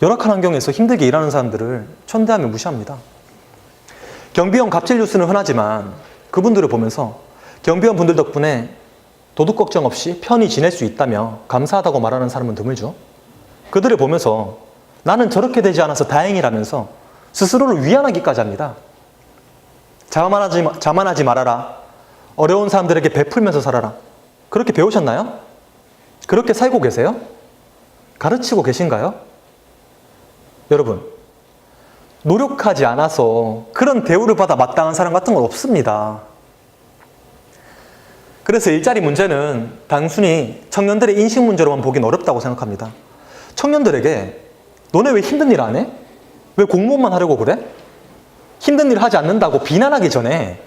열악한 환경에서 힘들게 일하는 사람들을 천대하며 무시합니다. 경비원 갑질 뉴스는 흔하지만 그분들을 보면서 경비원 분들 덕분에 도둑 걱정 없이 편히 지낼 수 있다며 감사하다고 말하는 사람은 드물죠. 그들을 보면서 나는 저렇게 되지 않아서 다행이라면서 스스로를 위안하기까지 합니다. 자만하지 말아라. 어려운 사람들에게 베풀면서 살아라. 그렇게 배우셨나요? 그렇게 살고 계세요? 가르치고 계신가요? 여러분, 노력하지 않아서 그런 대우를 받아 마땅한 사람 같은 건 없습니다. 그래서 일자리 문제는 단순히 청년들의 인식 문제로만 보긴 어렵다고 생각합니다. 청년들에게 너네 왜 힘든 일 안 해? 왜 공무원만 하려고 그래? 힘든 일 하지 않는다고 비난하기 전에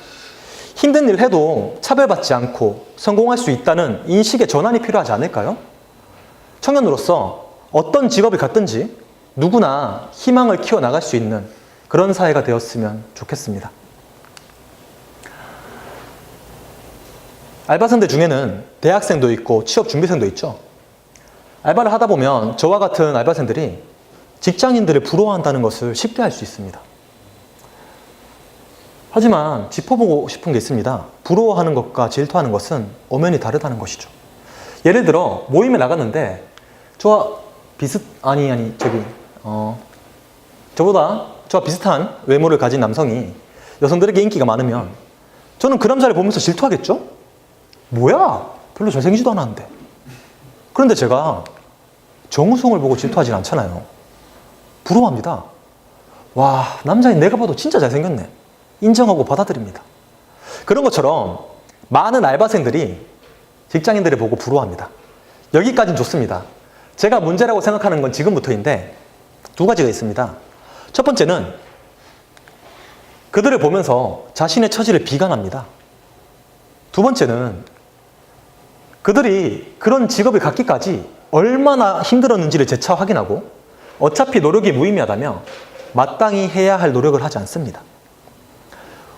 힘든 일 해도 차별받지 않고 성공할 수 있다는 인식의 전환이 필요하지 않을까요? 청년으로서 어떤 직업을 갖든지 누구나 희망을 키워나갈 수 있는 그런 사회가 되었으면 좋겠습니다. 알바생들 중에는 대학생도 있고 취업준비생도 있죠. 알바를 하다 보면 저와 같은 알바생들이 직장인들을 부러워한다는 것을 쉽게 알 수 있습니다. 하지만 짚어보고 싶은 게 있습니다. 부러워하는 것과 질투하는 것은 엄연히 다르다는 것이죠. 예를 들어 모임에 나갔는데 저보다 저와 비슷한 외모를 가진 남성이 여성들에게 인기가 많으면 저는 그 남자를 보면서 질투하겠죠? 뭐야? 별로 잘생기지도 않았는데. 그런데 제가 정우성을 보고 질투하진 않잖아요. 부러워합니다. 와, 남자인 내가 봐도 진짜 잘생겼네. 인정하고 받아들입니다. 그런 것처럼 많은 알바생들이 직장인들을 보고 부러워합니다. 여기까지는 좋습니다. 제가 문제라고 생각하는 건 지금부터인데 두 가지가 있습니다. 첫 번째는 그들을 보면서 자신의 처지를 비관합니다. 두 번째는 그들이 그런 직업을 갖기까지 얼마나 힘들었는지를 재차 확인하고 어차피 노력이 무의미하다며 마땅히 해야 할 노력을 하지 않습니다.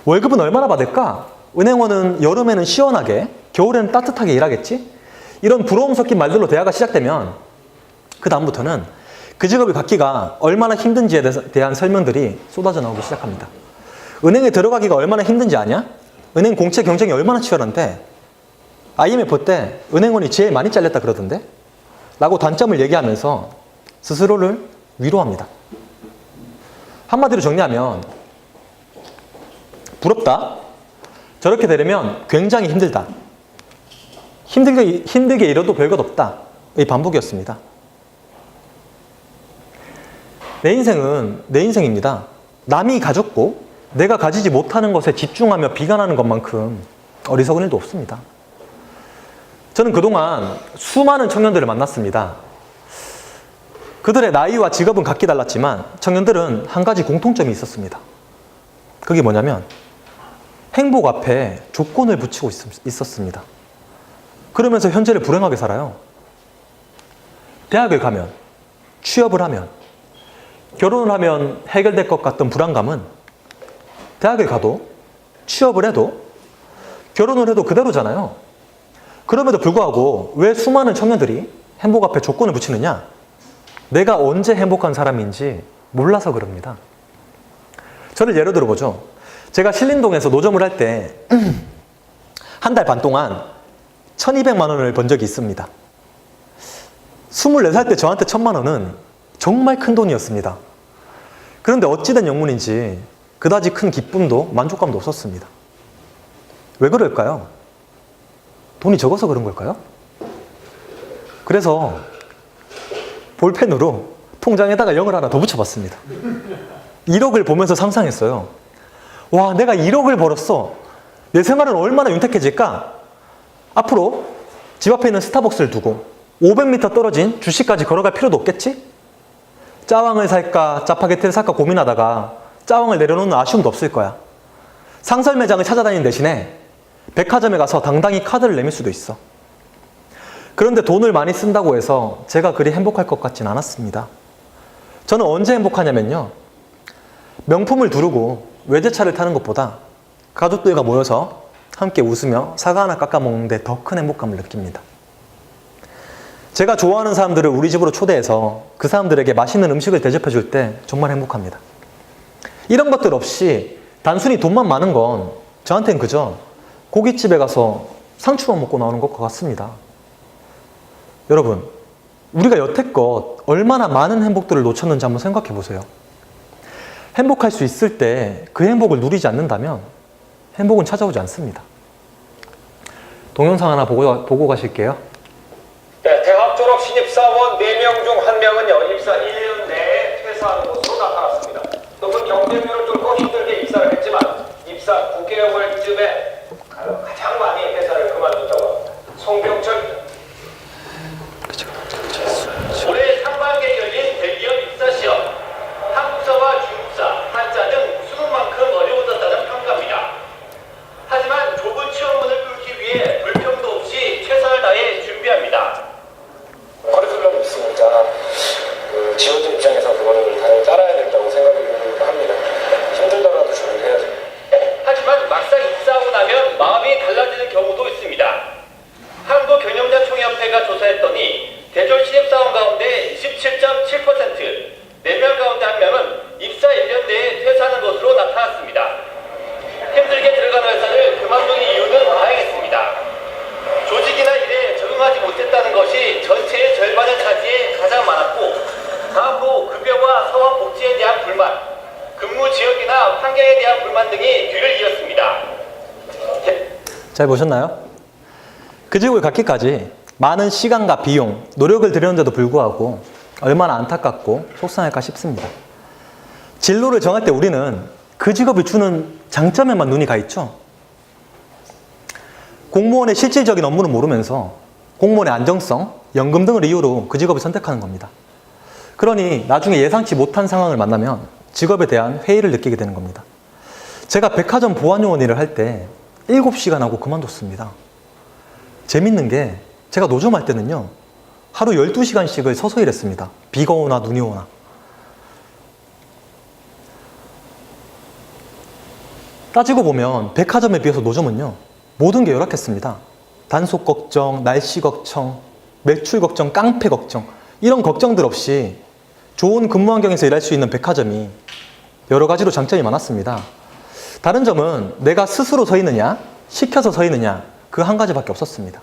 월급은 얼마나 받을까? 은행원은 여름에는 시원하게, 겨울에는 따뜻하게 일하겠지? 이런 부러움 섞인 말들로 대화가 시작되면 그 다음부터는 그 직업을 갖기가 얼마나 힘든지에 대한 설명들이 쏟아져 나오기 시작합니다. 은행에 들어가기가 얼마나 힘든지 아냐? 은행 공채 경쟁이 얼마나 치열한데 IMF 때 은행원이 제일 많이 잘렸다 그러던데? 라고 단점을 얘기하면서 스스로를 위로합니다. 한마디로 정리하면 부럽다. 저렇게 되려면 굉장히 힘들다. 힘들게 일어도 별것 없다. 의 반복이었습니다. 내 인생은 내 인생입니다. 남이 가졌고 내가 가지지 못하는 것에 집중하며 비관하는 것만큼 어리석은 일도 없습니다. 저는 그동안 수많은 청년들을 만났습니다. 그들의 나이와 직업은 각기 달랐지만 청년들은 한 가지 공통점이 있었습니다. 그게 뭐냐면 행복 앞에 조건을 붙이고 있었습니다. 그러면서 현재를 불행하게 살아요. 대학을 가면, 취업을 하면, 결혼을 하면 해결될 것 같던 불안감은 대학을 가도, 취업을 해도, 결혼을 해도 그대로잖아요. 그럼에도 불구하고 왜 수많은 청년들이 행복 앞에 조건을 붙이느냐? 내가 언제 행복한 사람인지 몰라서 그럽니다. 저를 예로 들어보죠. 제가 신림동에서 노점을 할 때 한 달 반 동안 1,200만 원을 번 적이 있습니다. 24살 때 저한테 1,000만 원은 정말 큰 돈이었습니다. 그런데 어찌된 영문인지 그다지 큰 기쁨도 만족감도 없었습니다. 왜 그럴까요? 돈이 적어서 그런 걸까요? 그래서 볼펜으로 통장에다가 0을 하나 더 붙여봤습니다. 1억을 보면서 상상했어요. 와, 내가 1억을 벌었어. 내 생활은 얼마나 윤택해질까? 앞으로 집 앞에 있는 스타벅스를 두고 500m 떨어진 주식까지 걸어갈 필요도 없겠지? 짜왕을 살까 짜파게티를 살까 고민하다가 짜왕을 내려놓는 아쉬움도 없을 거야. 상설 매장을 찾아다니는 대신에 백화점에 가서 당당히 카드를 내밀 수도 있어. 그런데 돈을 많이 쓴다고 해서 제가 그리 행복할 것 같진 않았습니다. 저는 언제 행복하냐면요, 명품을 두르고 외제차를 타는 것보다 가족들과 모여서 함께 웃으며 사과 하나 깎아 먹는데 더 큰 행복감을 느낍니다. 제가 좋아하는 사람들을 우리 집으로 초대해서 그 사람들에게 맛있는 음식을 대접해 줄 때 정말 행복합니다. 이런 것들 없이 단순히 돈만 많은 건 저한테는 그저 고깃집에 가서 상추만 먹고 나오는 것과 같습니다. 여러분, 우리가 여태껏 얼마나 많은 행복들을 놓쳤는지 한번 생각해 보세요. 행복할 수 있을 때 그 행복을 누리지 않는다면 행복은 찾아오지 않습니다. 동영상 하나 보고 가실게요. 네, 대학 졸업 신입사원 4명 중 1명은요, 입사 1년 내에 퇴사하는 것으로 나타났습니다. 높은 경쟁률을 뚫고 힘들게 입사를 했지만 입사 9개월쯤에 가장 많이 회사를 그만뒀다고 합니다. 송병철. 올해 상반기에 열린 대기업 입사 시험, 한국사와 중국사, 한자 등 수능만큼 어려워졌다는 평가입니다. 하지만 좁은 시험문을 뚫기 위해 불평도 없이 최선을 다해 준비합니다. 커리큘럼이 있으니까 지원자 입장에서 그거를 당연히 따라야 된다고 생각을 합니다. 힘들더라도 준비를 해야죠. 하지만 막상 입사하고 나면 마음이 달라지는 경우도 있습니다. 한국경영자총회협회가 조사했더니 대졸 신입사원 가운데 27.7%, 4명 가운데 1명은 입사 1년 내에 퇴사하는 것으로 나타났습니다. 힘들게 들어간 회사를 그만둔 이유는 다양했습니다. 조직이나 일에 적응하지 못했다는 것이 전체의 절반을 차지해 가장 많았고, 다음으로 급여와 사원복지에 대한 불만, 근무 지역이나 환경에 대한 불만 등이 뒤를 이었습니다. 잘 보셨나요? 그 직업을 갖기까지 많은 시간과 비용, 노력을 들였는데도 불구하고 얼마나 안타깝고 속상할까 싶습니다. 진로를 정할 때 우리는 그 직업이 주는 장점에만 눈이 가 있죠. 공무원의 실질적인 업무는 모르면서 공무원의 안정성, 연금 등을 이유로 그 직업을 선택하는 겁니다. 그러니 나중에 예상치 못한 상황을 만나면 직업에 대한 회의를 느끼게 되는 겁니다. 제가 백화점 보안요원 일을 할 때 7시간 하고 그만뒀습니다. 재밌는 게 제가 노점 할 때는요, 하루 12시간씩을 서서 일했습니다. 비가 오나 눈이 오나. 따지고 보면 백화점에 비해서 노점은요, 모든 게 열악했습니다. 단속 걱정, 날씨 걱정, 매출 걱정, 깡패 걱정, 이런 걱정들 없이 좋은 근무 환경에서 일할 수 있는 백화점이 여러 가지로 장점이 많았습니다. 다른 점은 내가 스스로 서 있느냐, 시켜서 서 있느냐, 그 한 가지밖에 없었습니다.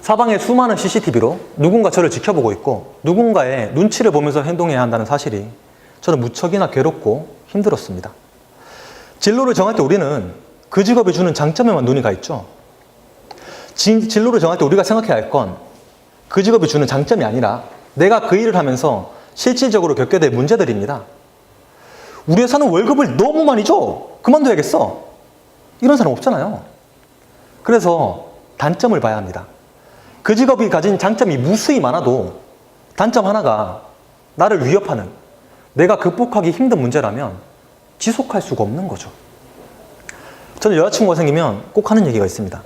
사방에 수많은 CCTV로 누군가 저를 지켜보고 있고 누군가의 눈치를 보면서 행동해야 한다는 사실이 저는 무척이나 괴롭고 힘들었습니다. 진로를 정할 때 우리는 그 직업이 주는 장점에만 눈이 가 있죠. 진로를 정할 때 우리가 생각해야 할 건 그 직업이 주는 장점이 아니라 내가 그 일을 하면서 실질적으로 겪게 될 문제들입니다. 우리 회사는 월급을 너무 많이 줘. 그만둬야겠어. 이런 사람 없잖아요. 그래서 단점을 봐야 합니다. 그 직업이 가진 장점이 무수히 많아도 단점 하나가 나를 위협하는, 내가 극복하기 힘든 문제라면 지속할 수가 없는 거죠. 저는 여자친구가 생기면 꼭 하는 얘기가 있습니다.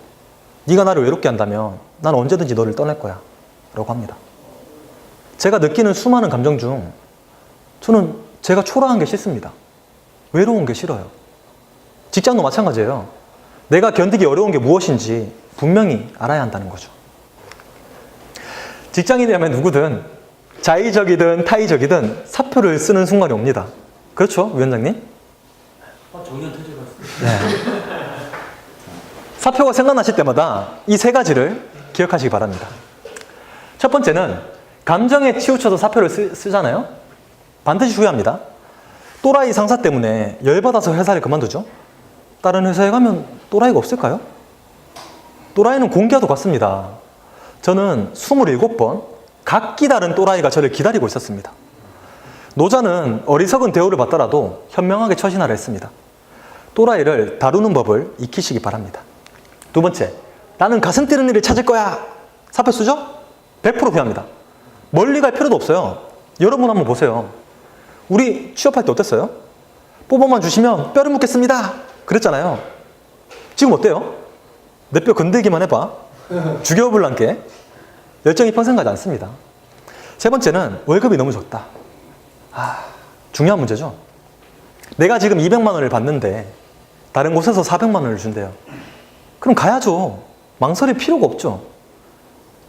네가 나를 외롭게 한다면 난 언제든지 너를 떠날 거야 라고 합니다. 제가 느끼는 수많은 감정 중 저는 제가 초라한 게 싫습니다. 외로운 게 싫어요. 직장도 마찬가지예요. 내가 견디기 어려운 게 무엇인지 분명히 알아야 한다는 거죠. 직장인이라면 누구든 자의적이든 타의적이든 사표를 쓰는 순간이 옵니다. 그렇죠, 위원장님? 정년 퇴직했어요. 네. 사표가 생각나실 때마다 이 세 가지를 기억하시기 바랍니다. 첫 번째는 감정에 치우쳐서 사표를 쓰잖아요. 반드시 후회합니다. 또라이 상사 때문에 열받아서 회사를 그만두죠. 다른 회사에 가면 또라이가 없을까요? 또라이는 공기와도 같습니다. 저는 27번 각기 다른 또라이가 저를 기다리고 있었습니다. 노자는 어리석은 대우를 받더라도 현명하게 처신하라 했습니다. 또라이를 다루는 법을 익히시기 바랍니다. 두 번째, 나는 가슴 뛰는 일을 찾을 거야. 사표 쓰죠? 100% 후회합니다. 멀리 갈 필요도 없어요. 여러분 한번 보세요. 우리 취업할 때 어땠어요? 뽑아만 주시면 뼈를 묻겠습니다. 그랬잖아요. 지금 어때요? 내 뼈 건들기만 해봐. 죽여불란게 열정이 평생 가지 않습니다. 세 번째는 월급이 너무 적다. 중요한 문제죠. 내가 지금 200만 원을 받는데 다른 곳에서 400만 원을 준대요. 그럼 가야죠. 망설일 필요가 없죠.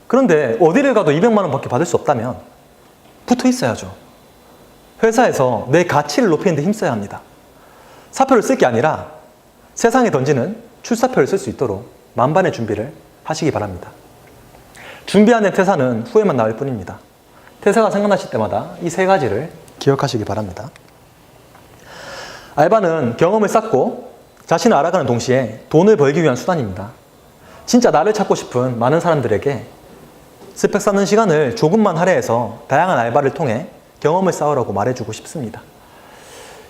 그런데 어디를 가도 200만 원밖에 받을 수 없다면 붙어 있어야죠. 회사에서 내 가치를 높이는 데 힘써야 합니다. 사표를 쓸 게 아니라 세상에 던지는 출사표를 쓸 수 있도록 만반의 준비를 하시기 바랍니다. 준비 안 된 퇴사는 후회만 나올 뿐입니다. 퇴사가 생각나실 때마다 이 세 가지를 기억하시기 바랍니다. 알바는 경험을 쌓고 자신을 알아가는 동시에 돈을 벌기 위한 수단입니다. 진짜 나를 찾고 싶은 많은 사람들에게 스펙 쌓는 시간을 조금만 할애해서 다양한 알바를 통해 경험을 쌓으라고 말해주고 싶습니다.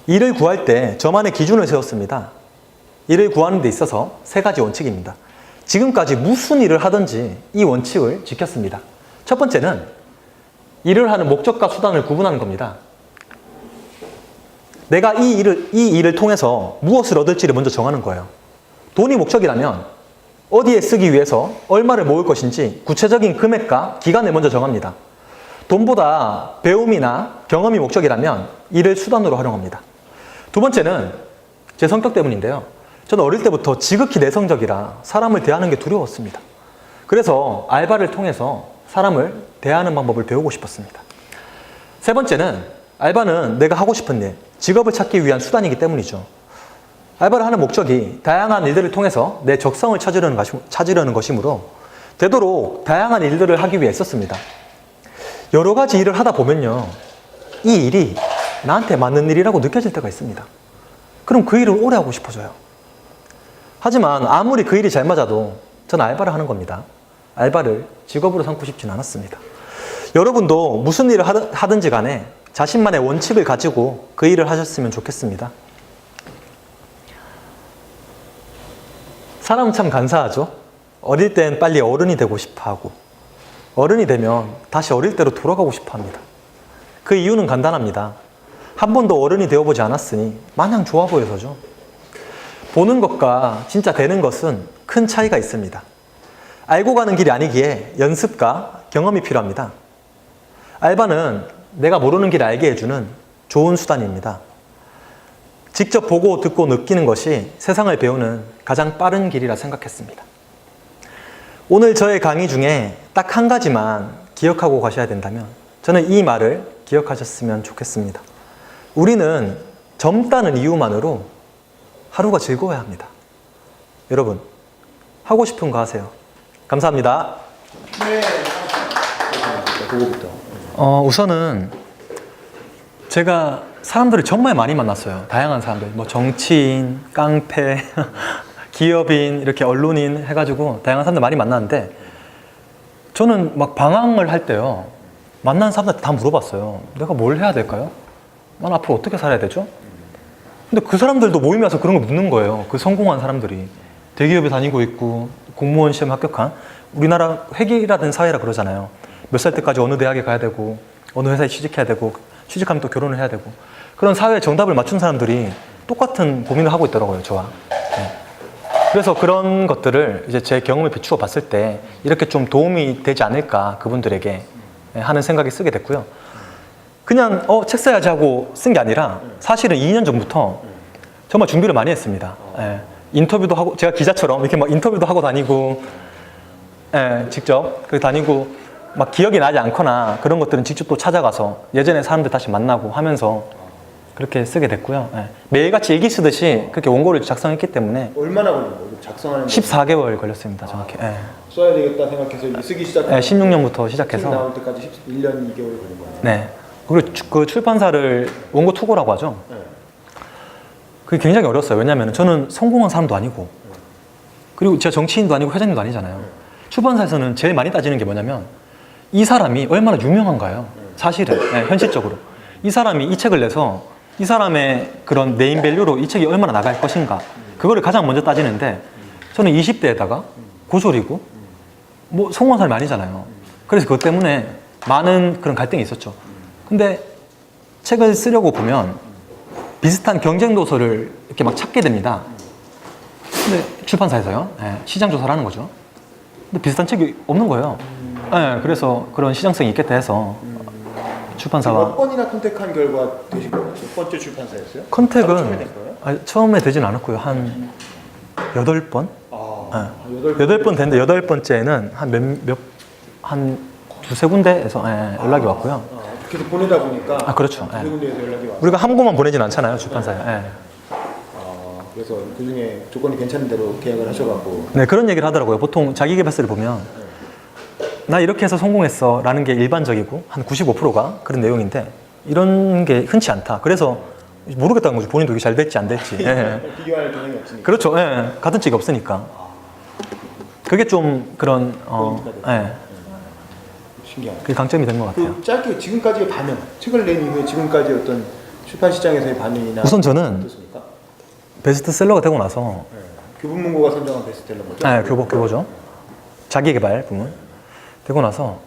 일을 구할 때 저만의 기준을 세웠습니다. 일을 구하는 데 있어서 세 가지 원칙입니다. 지금까지 무슨 일을 하든지 이 원칙을 지켰습니다. 첫 번째는 일을 하는 목적과 수단을 구분하는 겁니다. 내가 이 일을 통해서 무엇을 얻을지를 먼저 정하는 거예요. 돈이 목적이라면 어디에 쓰기 위해서 얼마를 모을 것인지 구체적인 금액과 기간을 먼저 정합니다. 돈보다 배움이나 경험이 목적이라면 이를 수단으로 활용합니다. 두 번째는 제 성격 때문인데요. 저는 어릴 때부터 지극히 내성적이라 사람을 대하는 게 두려웠습니다. 그래서 알바를 통해서 사람을 대하는 방법을 배우고 싶었습니다. 세 번째는 알바는 내가 하고 싶은 일, 직업을 찾기 위한 수단이기 때문이죠. 알바를 하는 목적이 다양한 일들을 통해서 내 적성을 찾으려는 것이므로 되도록 다양한 일들을 하기 위해 썼습니다. 여러 가지 일을 하다 보면요, 이 일이 나한테 맞는 일이라고 느껴질 때가 있습니다. 그럼 그 일을 오래 하고 싶어져요. 하지만 아무리 그 일이 잘 맞아도 저는 알바를 하는 겁니다. 알바를 직업으로 삼고 싶지는 않았습니다. 여러분도 무슨 일을 하든지 간에 자신만의 원칙을 가지고 그 일을 하셨으면 좋겠습니다. 사람은 참 간사하죠. 어릴 땐 빨리 어른이 되고 싶어 하고 어른이 되면 다시 어릴 때로 돌아가고 싶어 합니다. 그 이유는 간단합니다. 한 번도 어른이 되어보지 않았으니 마냥 좋아 보여서죠. 보는 것과 진짜 되는 것은 큰 차이가 있습니다. 알고 가는 길이 아니기에 연습과 경험이 필요합니다. 알바는 내가 모르는 길을 알게 해주는 좋은 수단입니다. 직접 보고 듣고 느끼는 것이 세상을 배우는 가장 빠른 길이라 생각했습니다. 오늘 저의 강의 중에 딱 한 가지만 기억하고 가셔야 된다면 저는 이 말을 기억하셨으면 좋겠습니다. 우리는 젊다는 이유만으로 하루가 즐거워야 합니다. 여러분, 하고 싶은 거 하세요. 감사합니다. 우선은 제가 사람들을 정말 많이 만났어요. 다양한 사람들, 뭐 정치인, 깡패, 기업인, 이렇게 언론인 해가지고 다양한 사람들 많이 만났는데 저는 막 방황을 할 때요. 만난 사람들한테 다 물어봤어요. 내가 뭘 해야 될까요? 난 앞으로 어떻게 살아야 되죠? 근데 그 사람들도 모임에 와서 그런 걸 묻는 거예요. 그 성공한 사람들이. 대기업에 다니고 있고 공무원 시험 합격한 우리나라 획일화된 사회라 그러잖아요. 몇 살 때까지 어느 대학에 가야 되고 어느 회사에 취직해야 되고 취직하면 또 결혼을 해야 되고 그런 사회의 정답을 맞춘 사람들이 똑같은 고민을 하고 있더라고요. 저와. 네. 그래서 그런 것들을 이제 제 경험에 비추어 봤을 때 이렇게 좀 도움이 되지 않을까 그분들에게 하는 생각이 쓰게 됐고요. 그냥 책 써야지 하고 쓴 게 아니라 사실은 2년 전부터 정말 준비를 많이 했습니다. 예. 인터뷰도 하고 제가 기자처럼 이렇게 막 인터뷰도 하고 다니고 직접 그 다니고 막 기억이 나지 않거나 그런 것들은 직접 또 찾아가서 예전에 사람들 다시 만나고 하면서 그렇게 쓰게 됐고요. 예. 매일같이 얘기 쓰듯이 그렇게 원고를 작성했기 때문에 얼마나 걸린 거예요? 작성하는 14개월 걸렸습니다. 정확히. 예. 써야 되겠다 생각해서 이제 쓰기 시작한 16년부터 책 시작해서 나올 때까지 1년 2개월 걸린 거예요. 네. 그리고 그 출판사를 원고 투고라고 하죠. 네. 그게 굉장히 어려웠어요. 왜냐하면 저는 성공한 사람도 아니고 그리고 제가 정치인도 아니고 회장님도 아니잖아요. 출판사에서는 제일 많이 따지는 게 뭐냐면 이 사람이 얼마나 유명한가요? 사실은 현실적으로 이 사람이 이 책을 내서 이 사람의 그런 네임밸류로 이 책이 얼마나 나갈 것인가 그거를 가장 먼저 따지는데 저는 20대에다가 고졸이고 뭐 성공한 사람이 아니잖아요. 그래서 그것 때문에 많은 그런 갈등이 있었죠. 근데 책을 쓰려고 보면 비슷한 경쟁 도서를 이렇게 막 찾게 됩니다. 근데 출판사에서요. 시장 조사를 하는 거죠. 근데 비슷한 책이 없는 거예요. 그래서 그런 시장성이 있겠다 해서 출판사와 몇 번이나 컨택한 결과 되신 거예요? 몇 번째 출판사였어요? 컨택은 처음에 된 거예요? 처음에 되진 않았고요. 한 8번? 아, 8번 됐는데 8번째는 한 두세 군데에서 연락이 왔고요. 계속 보내다 보니까 그렇죠. 두 군데에서 연락이 와서 우리가 한 곳만 보내진 않잖아요. 출판사에. 그래서 그 중에 조건이 괜찮은 대로 계약을 하셔갖고 네, 그런 얘기를 하더라고요. 보통 자기계발서를 보면 나 이렇게 해서 성공했어 라는 게 일반적이고 한 95%가 그런 내용인데 이런 게 흔치 않다. 그래서 모르겠다는 거죠. 본인도 이게 잘 될지 안 될지. 비교할 개념이 없으니까. 그렇죠. 같은 책이 없으니까. 그게 좀 그런 신기하네. 그게 강점이 된 것 같아요. 그 짧게 지금까지의 반응, 책을 낸 이후에 지금까지 어떤 출판 시장에서의 반응이나 우선 저는 어떻습니까? 베스트셀러가 되고 나서 교보문고가 선정한 베스트셀러죠? 교보죠. 자기개발 부문 되고 나서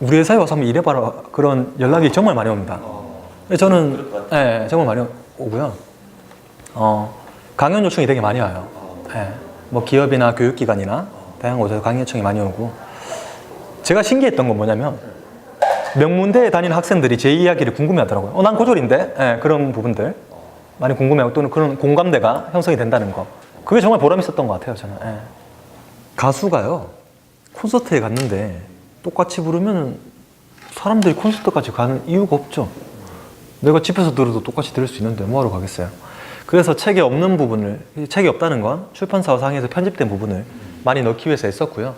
우리 회사에 와서 한번 일해봐라 그런 연락이 정말 많이 옵니다. 저는 정말 많이 오고요. 강연 요청이 되게 많이 와요. 뭐 기업이나 교육기관이나 다양한 곳에서 강연 요청이 많이 오고 제가 신기했던 건 뭐냐면 명문대에 다니는 학생들이 제 이야기를 궁금해하더라고요. 난 고졸인데 그런 부분들 많이 궁금해하고 또는 그런 공감대가 형성이 된다는 거 그게 정말 보람 있었던 것 같아요. 저는 가수가요 콘서트에 갔는데 똑같이 부르면 사람들이 콘서트까지 가는 이유가 없죠. 내가 집에서 들어도 똑같이 들을 수 있는데 뭐하러 가겠어요. 그래서 책에 없는 부분을 책이 없다는 건 출판사와 상의해서 편집된 부분을 많이 넣기 위해서 했었고요.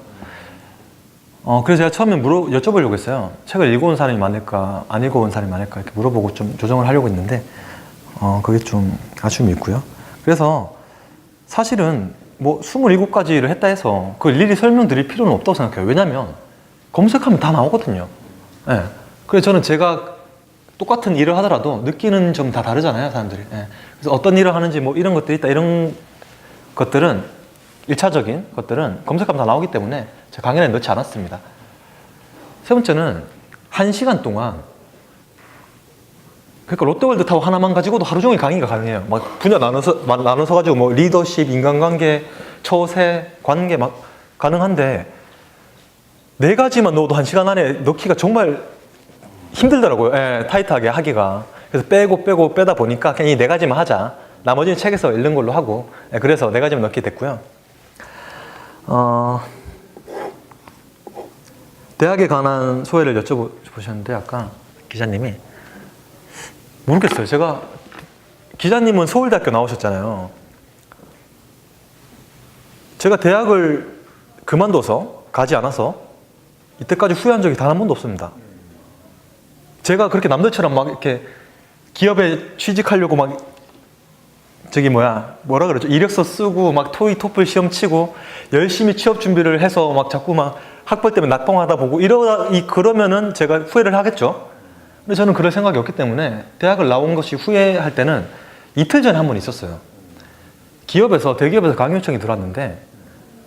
그래서 제가 처음에 여쭤보려고 했어요. 책을 읽어온 사람이 많을까 안 읽어온 사람이 많을까 이렇게 물어보고 좀 조정을 하려고 했는데 그게 좀 아쉬움이 있고요. 그래서 사실은 뭐 27가지를 했다 해서 그걸 일일이 설명드릴 필요는 없다고 생각해요. 왜냐면 검색하면 다 나오거든요. 그래서 저는 제가 똑같은 일을 하더라도 느끼는 점 다 다르잖아요, 사람들이. 그래서 어떤 일을 하는지 뭐 이런 것들이 있다, 이런 것들은 1차적인 것들은 검색하면 다 나오기 때문에 제가 강연에 넣지 않았습니다. 세 번째는 1시간 동안 그러니까 롯데월드 타워 하나만 가지고도 하루 종일 강의가 가능해요. 막 분야 나눠서 가지고 뭐 리더십, 인간관계, 처세, 관계 막 가능한데 네 가지만 넣어도 1시간 안에 넣기가 정말 힘들더라고요. 예, 타이트하게 하기가. 그래서 빼고 빼다 보니까 그냥 이 네 가지만 하자. 나머지는 책에서 읽는 걸로 하고. 예, 그래서 네 가지만 넣게 됐고요. 대학에 관한 소회를 여쭤보셨는데 아까 기자님이 모르겠어요. 제가 기자님은 서울대학교 나오셨잖아요. 제가 대학을 그만둬서 가지 않아서 이때까지 후회한 적이 단 한 번도 없습니다. 제가 그렇게 남들처럼 막 이렇게 기업에 취직하려고 막 뭐라 그러죠? 이력서 쓰고 막 토익, 토플 시험 치고 열심히 취업 준비를 해서 막 자꾸 막 학벌 때문에 낙방하다 보고 그러면은 제가 후회를 하겠죠. 근데 저는 그럴 생각이 없기 때문에 대학을 나온 것이 후회할 때는 이틀 전에 한 번 있었어요. 대기업에서 강의 요청이 들어왔는데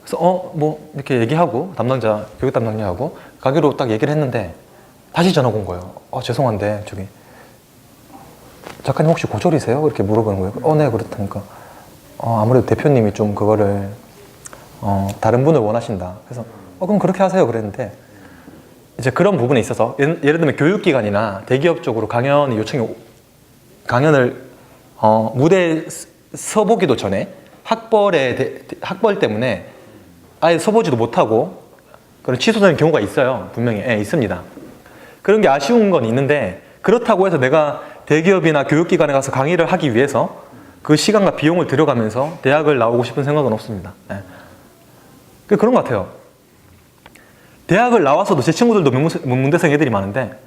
그래서 뭐 이렇게 얘기하고 교육 담당자하고 가기로 딱 얘기를 했는데 다시 전화가 온 거예요. 죄송한데 저기 작가님 혹시 고졸이세요? 이렇게 물어보는 거예요. 네 그렇다니까. 아무래도 대표님이 좀 그거를 다른 분을 원하신다. 그래서 그럼 그렇게 하세요 그랬는데 이제 그런 부분에 있어서 예를 들면 교육기관이나 대기업 쪽으로 강연을 무대에 서보기도 전에 학벌 때문에 아예 서보지도 못하고 그런 취소되는 경우가 있어요. 분명히 있습니다. 그런 게 아쉬운 건 있는데 그렇다고 해서 내가 대기업이나 교육기관에 가서 강의를 하기 위해서 그 시간과 비용을 들여가면서 대학을 나오고 싶은 생각은 없습니다. 그런 것 같아요. 대학을 나와서도 제 친구들도 문문대생 애들이 많은데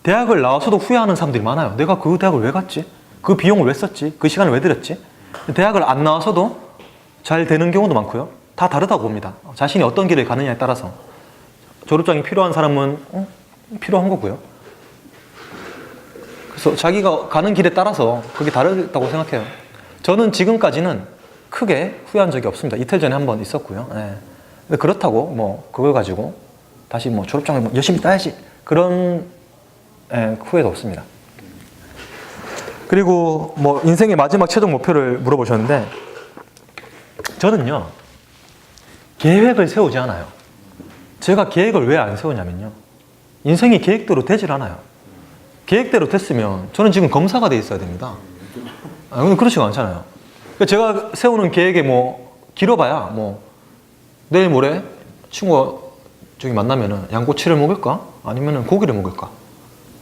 대학을 나와서도 후회하는 사람들이 많아요. 내가 그 대학을 왜 갔지? 그 비용을 왜 썼지? 그 시간을 왜 들였지? 대학을 안 나와서도 잘 되는 경우도 많고요. 다 다르다고 봅니다. 자신이 어떤 길을 가느냐에 따라서 졸업장이 필요한 사람은 필요한 거고요. 그래서 자기가 가는 길에 따라서 그게 다르다고 생각해요. 저는 지금까지는 크게 후회한 적이 없습니다. 이틀 전에 한 번 있었고요. 근데 그렇다고 뭐 그걸 가지고 다시 뭐 졸업장을 열심히 따야지 그런 후회도 없습니다. 그리고 뭐 인생의 마지막 최종 목표를 물어보셨는데 저는요 계획을 세우지 않아요. 제가 계획을 왜 안 세우냐면요 인생이 계획대로 되질 않아요. 계획대로 됐으면 저는 지금 검사가 돼 있어야 됩니다. 근데 그렇지가 않잖아요. 그러니까 제가 세우는 계획에 뭐 길어봐야 뭐 내일 모레 친구가 저기 만나면은 양꼬치를 먹을까? 아니면은 고기를 먹을까?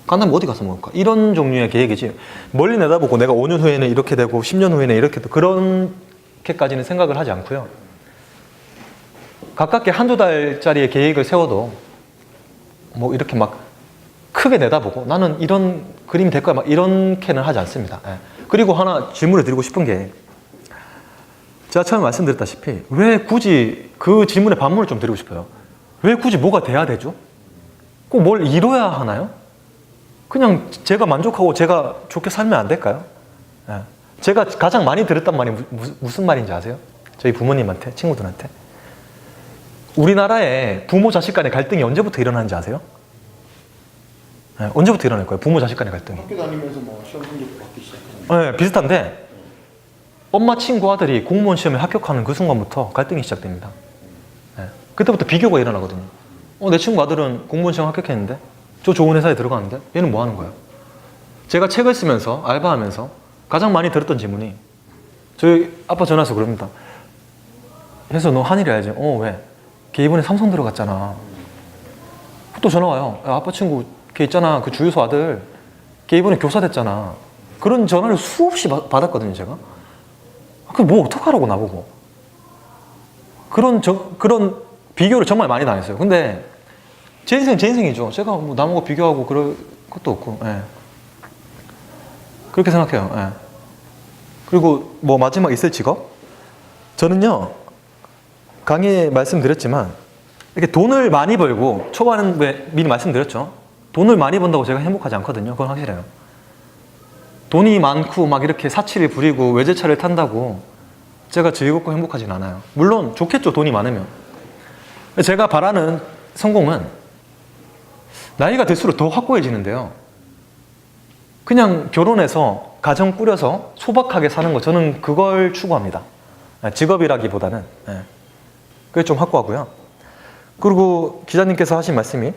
간다면 어디 가서 먹을까? 이런 종류의 계획이지 멀리 내다보고 내가 5년 후에는 이렇게 되고 10년 후에는 이렇게 되고 그렇게까지는 생각을 하지 않고요. 가깝게 한두 달짜리의 계획을 세워도 뭐 이렇게 막 크게 내다보고 나는 이런 그림이 될 거야 막 이렇게는 하지 않습니다. 그리고 하나 질문을 드리고 싶은 게 제가 처음에 말씀드렸다시피 왜 굳이 그 질문에 반문을 좀 드리고 싶어요. 왜 굳이 뭐가 돼야 되죠? 꼭 뭘 이뤄야 하나요? 그냥 제가 만족하고 제가 좋게 살면 안 될까요? 제가 가장 많이 들었단 말이 무슨 말인지 아세요? 저희 부모님한테, 친구들한테. 우리나라에 부모 자식 간의 갈등이 언제부터 일어나는지 아세요? 언제부터 일어날 거예요? 부모 자식 간의 갈등이. 학교 다니면서 뭐 시험 성적도 받기 시작하잖아요. 비슷한데 엄마 친구 아들이 공무원 시험에 합격하는 그 순간부터 갈등이 시작됩니다. 그때부터 비교가 일어나거든요. 내 친구 아들은 공무원 시험 합격했는데 저 좋은 회사에 들어가는데 얘는 뭐 하는 거야? 제가 책을 쓰면서 알바하면서 가장 많이 들었던 질문이 저희 아빠 전화해서 그럽니다. 그래서 너 한일 해야지. 왜? 걔 이번에 삼성 들어갔잖아. 또 전화 와요. 야, 아빠 친구 걔 있잖아 그 주유소 아들 걔 이번에 교사 됐잖아. 그런 전화를 수없이 받았거든요 제가. 그럼 뭐 어떡하라고 나보고. 그런 비교를 정말 많이 당했어요. 근데 제 인생이죠. 제가 뭐 남하고 비교하고 그럴 것도 없고. 그렇게 생각해요. 그리고 뭐 마지막 있을 직업? 저는요 강의에 말씀드렸지만 이렇게 돈을 많이 벌고 초반에 미리 말씀드렸죠. 돈을 많이 번다고 제가 행복하지 않거든요. 그건 확실해요. 돈이 많고 막 이렇게 사치를 부리고 외제차를 탄다고 제가 즐겁고 행복하진 않아요. 물론 좋겠죠. 돈이 많으면. 제가 바라는 성공은 나이가 들수록 더 확고해지는데요. 그냥 결혼해서 가정 꾸려서 소박하게 사는 거 저는 그걸 추구합니다. 직업이라기보다는. 그게 좀 확고하고요. 그리고 기자님께서 하신 말씀이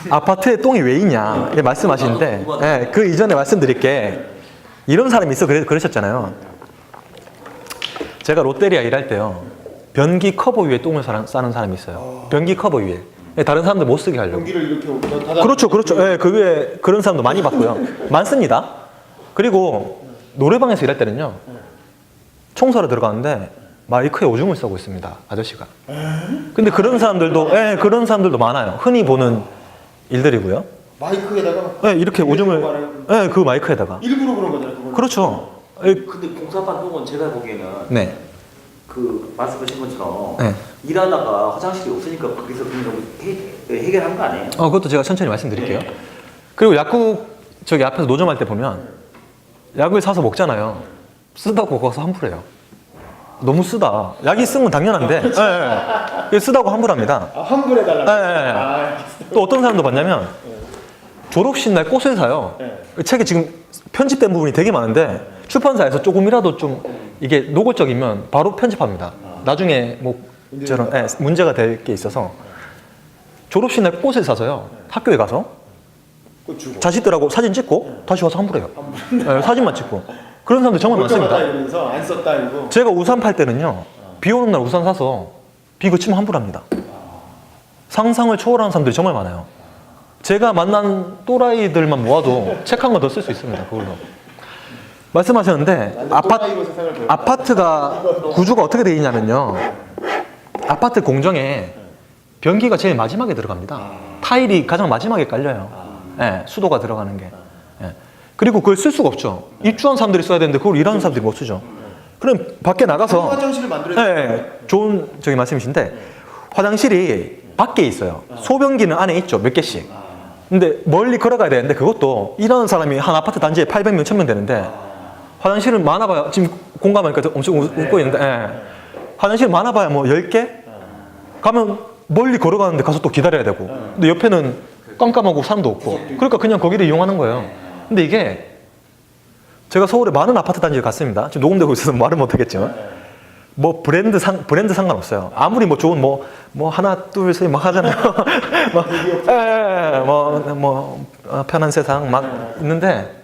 아파트에 똥이 왜 있냐 이렇게 말씀하시는데 그 이전에 말씀드릴게 이런 사람이 있어 그러셨잖아요. 제가 롯데리아 일할 때요. 변기 커버 위에 똥을 싸는 사람이 있어요. 변기 커버 위에. 다른 사람들 못 쓰게 하려고. 공기를 이렇게 닫아. 그렇죠. 그 위에 그런 사람도 많이 봤고요. 많습니다. 그리고 노래방에서 일할 때는요. 청소하러 들어가는데 마이크에 오줌을 싸고 있습니다. 아저씨가. 근데 그런 사람들도 많아요. 흔히 보는 일들이고요. 마이크에다가 이렇게 오줌을 그 마이크에다가. 일부러 그런 거잖아요. 그거는. 그렇죠. 근데 공사판 똥은 제가 보기에는 네. 그 말씀하신 것처럼 네. 일하다가 화장실이 없으니까 거기서 그냥 해결한 거 아니에요? 그것도 제가 천천히 말씀드릴게요. 네. 그리고 약국 저기 앞에서 노점할 때 보면 약을 사서 먹잖아요. 쓰다고 거기서 환불해요. 너무 쓰다. 약이 쓴 건 당연한데 쓰다고 환불합니다. 환불해달라고. 또 어떤 사람도 봤냐면 졸업식 날 꽃을 사요. 책에 지금 편집된 부분이 되게 많은데 출판사에서 조금이라도 좀 이게 노골적이면 바로 편집합니다. 나중에 뭐 저런 문제가 될 게 있어서 졸업식 날 꽃을 사서요. 학교에 가서 자식들하고 사진 찍고 다시 와서 환불해요. 사진만 찍고. 그런 사람들 정말 많습니다. 이러면서 안 썼다 이거. 제가 우산 팔 때는요. 비 오는 날 우산 사서 비 그치면 환불합니다. 상상을 초월하는 사람들이 정말 많아요. 제가 만난 또라이들만 모아도 책 한 권 더 쓸 수 있습니다. 그걸로. 말씀하셨는데 아파트가 구조가 어떻게 되어 있냐면요. 아파트 공정에 변기가 제일 마지막에 들어갑니다. 타일이 가장 마지막에 깔려요. 수도가 들어가는 게. 그리고 그걸 쓸 수가 없죠. 입주한 사람들이 써야 되는데 그걸 일하는 사람들이 못 쓰죠. 그럼 밖에 나가서 화장실을 만들어야 좋은 저기 말씀이신데 화장실이 밖에 있어요. 소변기는 안에 있죠. 몇 개씩. 근데 멀리 걸어가야 되는데 그것도 일하는 사람이 한 아파트 단지에 800명, 1000명 되는데 화장실은 많아봐야 지금 공감하니까 엄청 웃고 있는데 화장실 많아봐야 뭐 10개? 가면 멀리 걸어가는데 가서 또 기다려야 되고 근데 옆에는 깜깜하고 사람도 없고 그러니까 그냥 거기를 이용하는 거예요. 근데 이게 제가 서울에 많은 아파트 단지를 갔습니다. 지금 녹음되고 있어서 말은 못하겠지만 뭐 브랜드 상관없어요. 아무리 뭐 좋은 뭐 하나 둘 셋 막 하잖아요. 편한 세상 막 있는데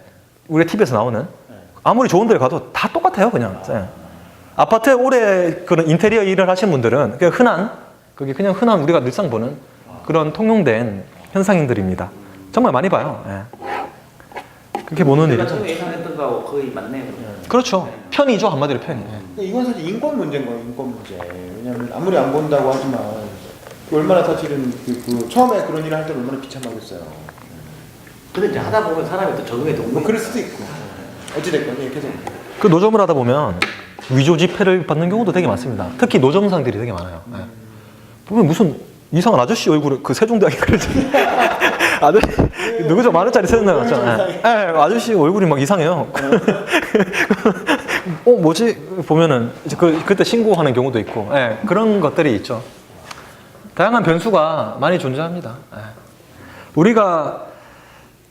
우리 TV에서 나오는 아무리 좋은 데를 가도 다 똑같아요 그냥. 아파트에 오래 그런 인테리어 일을 하신 분들은 그게 그냥 흔한 우리가 늘상 보는 그런 통용된 현상들입니다. 정말 많이 봐요. 그렇게 보는 제가 일이죠. 처음에 예상했던 거하고 거의 맞네요. 그렇죠. 편이죠 한마디로 편이. 이건 사실 인권 문제인 거예요. 인권 문제. 왜냐면 아무리 안 본다고 하지만 얼마나 사실은 처음에 그런 일을 할 때 얼마나 비참하겠어요. 근데 이제 하다 보면 사람이 또 적응해 도 뭐 그럴 수도 있고. 어찌됐건 계속. 그 노점을 하다 보면 위조 지폐를 받는 경우도 되게 많습니다. 특히 노점상들이 되게 많아요. 보면 무슨 이상한 아저씨 얼굴을 그 세종대왕이 그러지. 아저씨 누구죠? 만 원짜리 세종대왕 같잖아요. 아저씨 얼굴이 막 이상해요. 뭐지? 보면은 이제 그때 신고하는 경우도 있고 그런 것들이 있죠. 다양한 변수가 많이 존재합니다. 우리가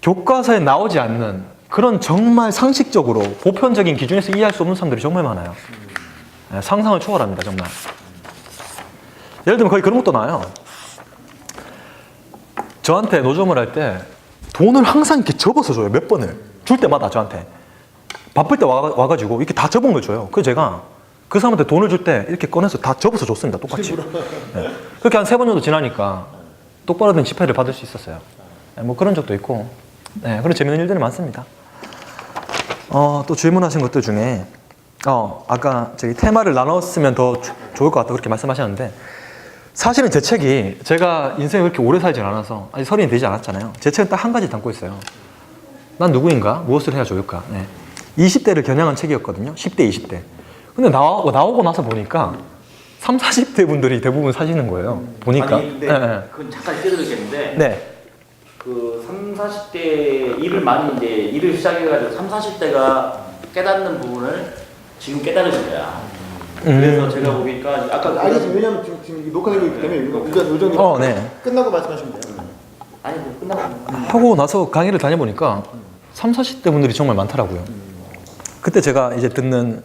교과서에 나오지 않는 그런 정말 상식적으로 보편적인 기준에서 이해할 수 없는 사람들이 정말 많아요. 상상을 초월합니다, 정말. 예를 들면 거의 그런 것도 나와요. 저한테 노점을 할 때 돈을 항상 이렇게 접어서 줘요, 몇 번을. 줄 때마다 저한테. 바쁠 때 와가지고 이렇게 다 접은 걸 줘요. 그래서 제가 그 사람한테 돈을 줄 때 이렇게 꺼내서 다 접어서 줬습니다, 똑같이. 그렇게 한 3번 정도 지나니까 똑바로 된 지폐를 받을 수 있었어요. 뭐 그런 적도 있고, 그런 재밌는 일들이 많습니다. 또 질문하신 것들 중에, 아까 저기 테마를 나눴으면 더 좋을 것 같다 그렇게 말씀하셨는데, 사실은 제 책이 제가 인생에 그렇게 오래 살지 않아서 아직 30이 되지 않았잖아요. 제 책은 딱 한 가지 담고 있어요. 난 누구인가? 무엇을 해야 좋을까? 20대를 겨냥한 책이었거든요. 10대, 20대. 근데 나오고 나서 보니까 30, 40대 분들이 대부분 사시는 거예요. 보니까. 아니, 근데 그건 잠깐 끼어들겠는데 그 30, 40대 일을 시작해가지고 30, 40대가 깨닫는 부분을 지금 깨달으신 거야. 그래서 제가 보니까 아까 알겠습니다. 왜냐면 지금 녹화되고 있기 때문에 이거 요 정도 네. 끝나고 말씀하시면 돼요. 아니 뭐 끝나고 하고 나서 강의를 다녀보니까 30, 40대 분들이 정말 많더라고요. 그때 제가 이제 듣는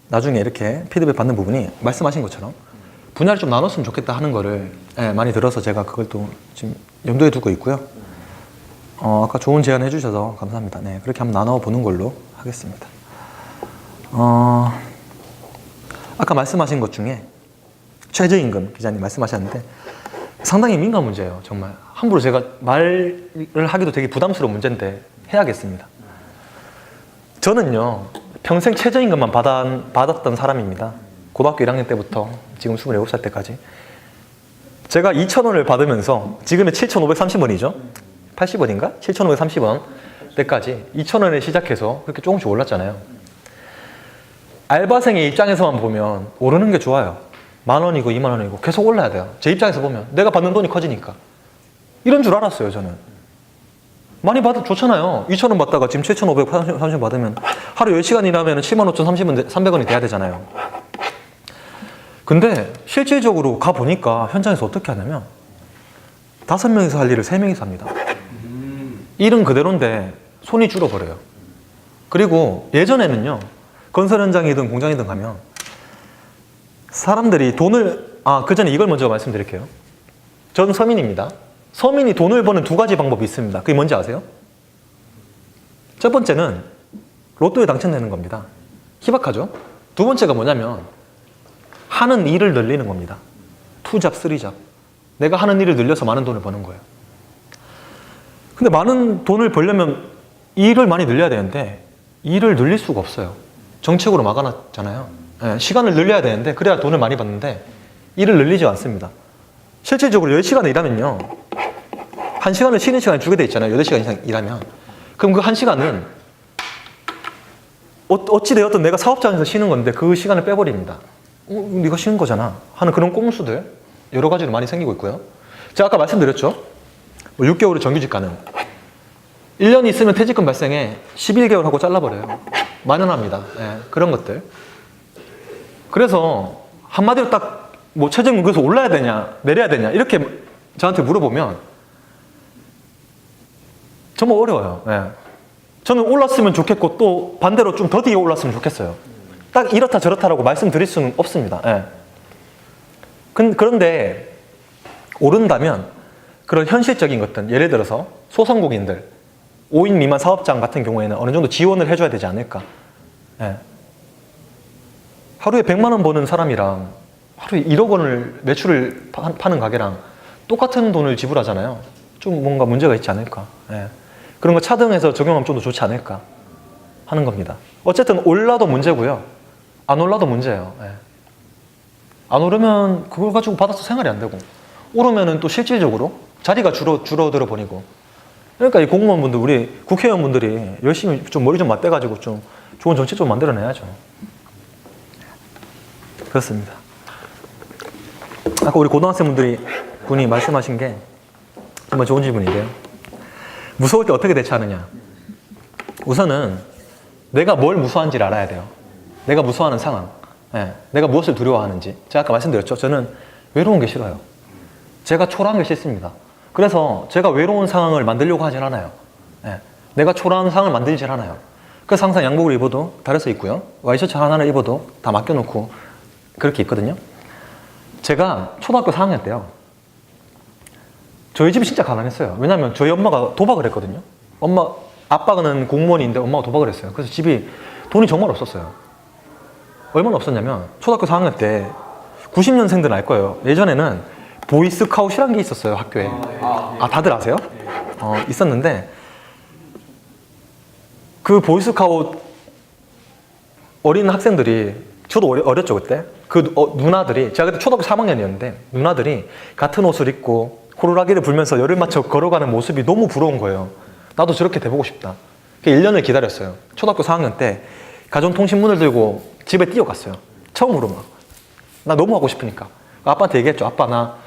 나중에 이렇게 피드백 받는 부분이 말씀하신 것처럼 분야를 좀 나눴으면 좋겠다 하는 거를 많이 들어서 제가 그걸 또 지금 염두에 두고 있고요. 아까 좋은 제안 해주셔서 감사합니다. 네, 그렇게 한번 나눠보는 걸로 하겠습니다. 아까 말씀하신 것 중에 최저임금 기자님 말씀하셨는데 상당히 민감 문제예요. 정말 함부로 제가 말을 하기도 되게 부담스러운 문제인데 해야겠습니다. 저는요 평생 최저임금만 받았던 사람입니다. 고등학교 1학년 때부터 지금 27살 때까지 제가 2,000원을 받으면서 지금의 7,530원이죠. 80원인가? 7,530원 때까지 2,000원에 시작해서 그렇게 조금씩 올랐잖아요. 알바생의 입장에서만 보면 오르는 게 좋아요. 10,000원이고 20,000원이고 계속 올라야 돼요. 제 입장에서 보면 내가 받는 돈이 커지니까. 이런 줄 알았어요, 저는. 많이 받아 좋잖아요. 2,000원 받다가 지금 7,530원 받으면 하루 10시간 일하면 75,300원이 돼야 되잖아요. 근데 실질적으로 가보니까 현장에서 어떻게 하냐면 5명이서 할 일을 3명이서 합니다. 일은 그대로인데 손이 줄어버려요. 그리고 예전에는요. 건설 현장이든 공장이든 가면 사람들이 돈을 그 전에 이걸 먼저 말씀드릴게요. 전 서민입니다. 서민이 돈을 버는 2가지 방법이 있습니다. 그게 뭔지 아세요? 첫 번째는 로또에 당첨되는 겁니다. 희박하죠? 두 번째가 뭐냐면 하는 일을 늘리는 겁니다. 2잡, 3잡. 내가 하는 일을 늘려서 많은 돈을 버는 거예요. 근데 많은 돈을 벌려면 일을 많이 늘려야 되는데 일을 늘릴 수가 없어요. 정책으로 막아놨잖아요. 시간을 늘려야 되는데 그래야 돈을 많이 받는데 일을 늘리지 않습니다. 실질적으로 10시간을 일하면요. 1시간을 쉬는 시간을 주게 돼 있잖아요. 8시간 이상 일하면. 그럼 그 1시간은 어찌되었든 내가 사업장에서 쉬는 건데 그 시간을 빼버립니다. 네가 쉬는 거잖아 하는 그런 꼼수들 여러 가지로 많이 생기고 있고요. 제가 아까 말씀드렸죠. 6개월의 정규직 가능. 1년이 있으면 퇴직금 발생에 11개월 하고 잘라버려요. 만연합니다. 그런 것들. 그래서 한마디로 딱 뭐 최저임금 그래서 올라야 되냐 내려야 되냐 이렇게 저한테 물어보면 정말 어려워요. 저는 올랐으면 좋겠고 또 반대로 좀 더디게 올랐으면 좋겠어요. 딱 이렇다 저렇다라고 말씀드릴 수는 없습니다. 그런데 오른다면 그런 현실적인 것들 예를 들어서 소상공인들 5인 미만 사업장 같은 경우에는 어느 정도 지원을 해줘야 되지 않을까. 하루에 100만 원 버는 사람이랑 하루에 1억 원을 매출을 파는 가게랑 똑같은 돈을 지불하잖아요. 좀 뭔가 문제가 있지 않을까. 그런 거 차등해서 적용하면 좀 더 좋지 않을까 하는 겁니다. 어쨌든 올라도 문제고요. 안 올라도 문제예요. 안 오르면 그걸 가지고 받아서 생활이 안 되고 오르면은 또 실질적으로 자리가 줄어들어 버리고 그러니까 이 공무원분들 우리 국회의원분들이 열심히 좀 머리 좀 맞대가지고 좀 좋은 정책 좀 만들어내야죠. 그렇습니다. 아까 우리 고등학생분이 말씀하신 게 정말 좋은 질문인데요. 무서울 때 어떻게 대처하느냐. 우선은 내가 뭘 무서워하는지를 알아야 돼요. 내가 무서워하는 상황. 내가 무엇을 두려워하는지. 제가 아까 말씀드렸죠. 저는 외로운 게 싫어요. 제가 초라한 게 싫습니다. 그래서 제가 외로운 상황을 만들려고 하진 않아요. 내가 초라한 상황을 만들질 않아요. 그래서 항상 양복을 입어도 달아서 입고요. 와이셔츠 하나를 입어도 다 맡겨놓고 그렇게 있거든요. 제가 초등학교 4학년 때요. 저희 집이 진짜 가난했어요. 왜냐하면 저희 엄마가 도박을 했거든요. 아빠는 공무원인데 엄마가 도박을 했어요. 그래서 집이 돈이 정말 없었어요. 얼마나 없었냐면 초등학교 4학년 때 90년생들은 알 거예요. 예전에는 보이스카웃이라는 게 있었어요. 학교에. 다들 아세요? 있었는데 그 보이스카웃 어린 학생들이 저도 어렸죠 그때. 그 누나들이 제가 그때 초등학교 3학년이었는데 누나들이 같은 옷을 입고 호루라기를 불면서 열을 맞춰 걸어가는 모습이 너무 부러운 거예요. 나도 저렇게 돼보고 싶다. 1년을 기다렸어요. 초등학교 4학년 때 가전통신문을 들고 집에 뛰어갔어요. 처음으로 막. 나 너무 하고 싶으니까. 아빠한테 얘기했죠. 아빠 나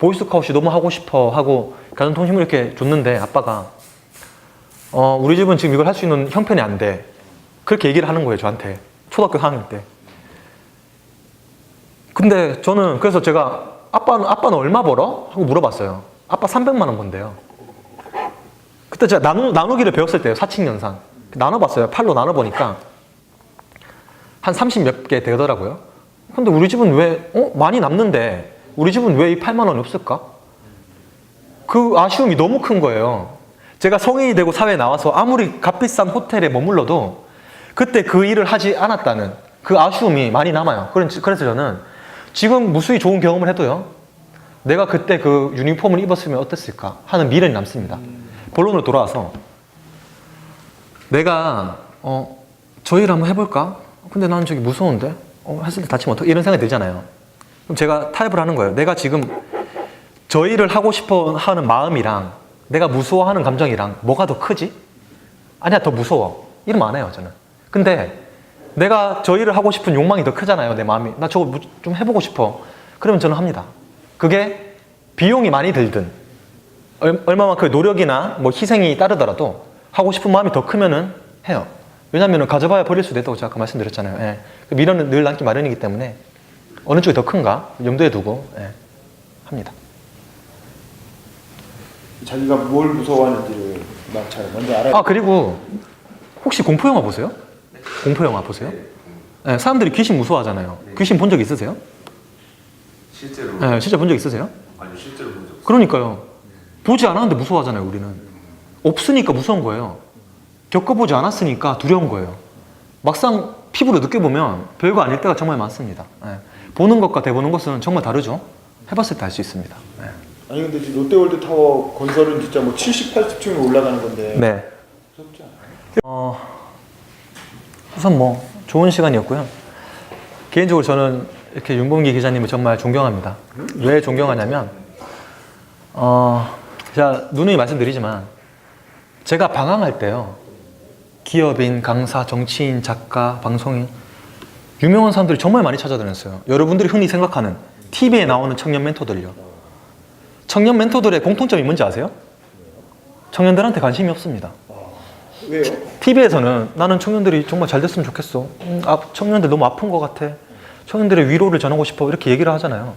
보이스카웃이 너무 하고 싶어 하고 가전통신문 이렇게 줬는데 아빠가 우리 집은 지금 이걸 할 수 있는 형편이 안 돼. 그렇게 얘기를 하는 거예요. 저한테. 초등학교 4학년 때. 근데 저는 그래서 제가 아빠는 얼마 벌어? 하고 물어봤어요. 아빠 300만 원 번대요. 그때 제가 나누기를 배웠을 때요. 사칙연산. 나눠봤어요. 8로 나눠보니까 한 30 몇 개 되더라고요. 근데 우리 집은 왜 많이 남는데 우리 집은 왜 이 8만 원이 없을까? 그 아쉬움이 너무 큰 거예요. 제가 성인이 되고 사회에 나와서 아무리 값비싼 호텔에 머물러도 그때 그 일을 하지 않았다는 그 아쉬움이 많이 남아요. 그래서 저는 지금 무수히 좋은 경험을 해도요, 내가 그때 그 유니폼을 입었으면 어땠을까 하는 미련이 남습니다. 본론으로 돌아와서 내가 저 일 한번 해볼까? 근데 나는 저기 무서운데? 했을 때 다치면 어떡해? 이런 생각이 들잖아요. 그럼 제가 타협을 하는 거예요. 내가 지금 저 일을 하고 싶어 하는 마음이랑 내가 무서워하는 감정이랑 뭐가 더 크지? 아니야, 더 무서워. 이러면 안 해요, 저는. 근데 내가 저 일을 하고 싶은 욕망이 더 크잖아요, 내 마음이. 나 저거 좀 해보고 싶어. 그러면 저는 합니다. 그게 비용이 많이 들든 얼마만큼의 노력이나 뭐 희생이 따르더라도 하고 싶은 마음이 더 크면은 해요. 왜냐하면 가져봐야 버릴 수도 있다고 제가 아까 말씀드렸잖아요. 예. 그 미련은 늘 남기 마련이기 때문에 어느 쪽이 더 큰가 염두에 두고 합니다. 자기가 뭘 무서워하는지를 잘 먼저 알아야. 그리고 혹시 공포영화 보세요? 공포영화 보세요? 네, 사람들이 귀신 무서워하잖아요. 귀신 본 적 있으세요? 실제로? 네, 진짜 본 적 있으세요? 아니요, 실제로 본 적 없어요. 그러니까요. 보지 않았는데 무서워하잖아요, 우리는. 없으니까 무서운 거예요. 겪어보지 않았으니까 두려운 거예요. 막상 피부로 느껴보면 별거 아닐 때가 정말 많습니다. 네. 보는 것과 대보는 것은 정말 다르죠. 해봤을 때 알 수 있습니다. 네. 아니 근데 지금 롯데월드타워 건설은 진짜 뭐 70, 80층이 올라가는 건데. 네. 무섭지 않아요? 우선 뭐 좋은 시간이었고요. 개인적으로 저는 이렇게 윤봉기 기자님을 정말 존경합니다. 왜 존경하냐면 제가 누누이 말씀드리지만 제가 방황할 때요, 기업인, 강사, 정치인, 작가, 방송인 유명한 사람들이 정말 많이 찾아다녔어요. 여러분들이 흔히 생각하는 TV에 나오는 청년 멘토들요. 청년 멘토들의 공통점이 뭔지 아세요? 청년들한테 관심이 없습니다. 왜요? TV에서는 나는 청년들이 정말 잘 됐으면 좋겠어. 청년들 너무 아픈 것 같아. 청년들의 위로를 전하고 싶어. 이렇게 얘기를 하잖아요.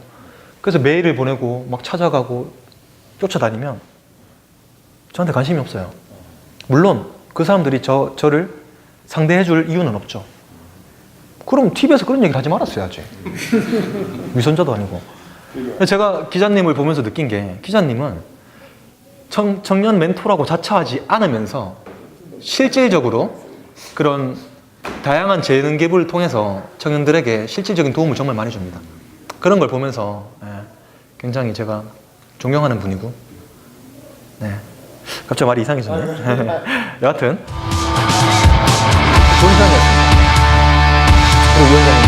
그래서 메일을 보내고 막 찾아가고 쫓아다니면 저한테 관심이 없어요. 물론 그 사람들이 저를 상대해줄 이유는 없죠. 그럼 TV에서 그런 얘기를 하지 말았어야지. 위선자도 아니고. 제가 기자님을 보면서 느낀 게, 기자님은 청년 멘토라고 자처하지 않으면서 실질적으로 그런 다양한 재능 기부를 통해서 청년들에게 실질적인 도움을 정말 많이 줍니다. 그런 걸 보면서 굉장히 제가 존경하는 분이고, 갑자기 말이 이상해졌네. 여하튼 좋은 시간이었습니다. 그리고 위원장님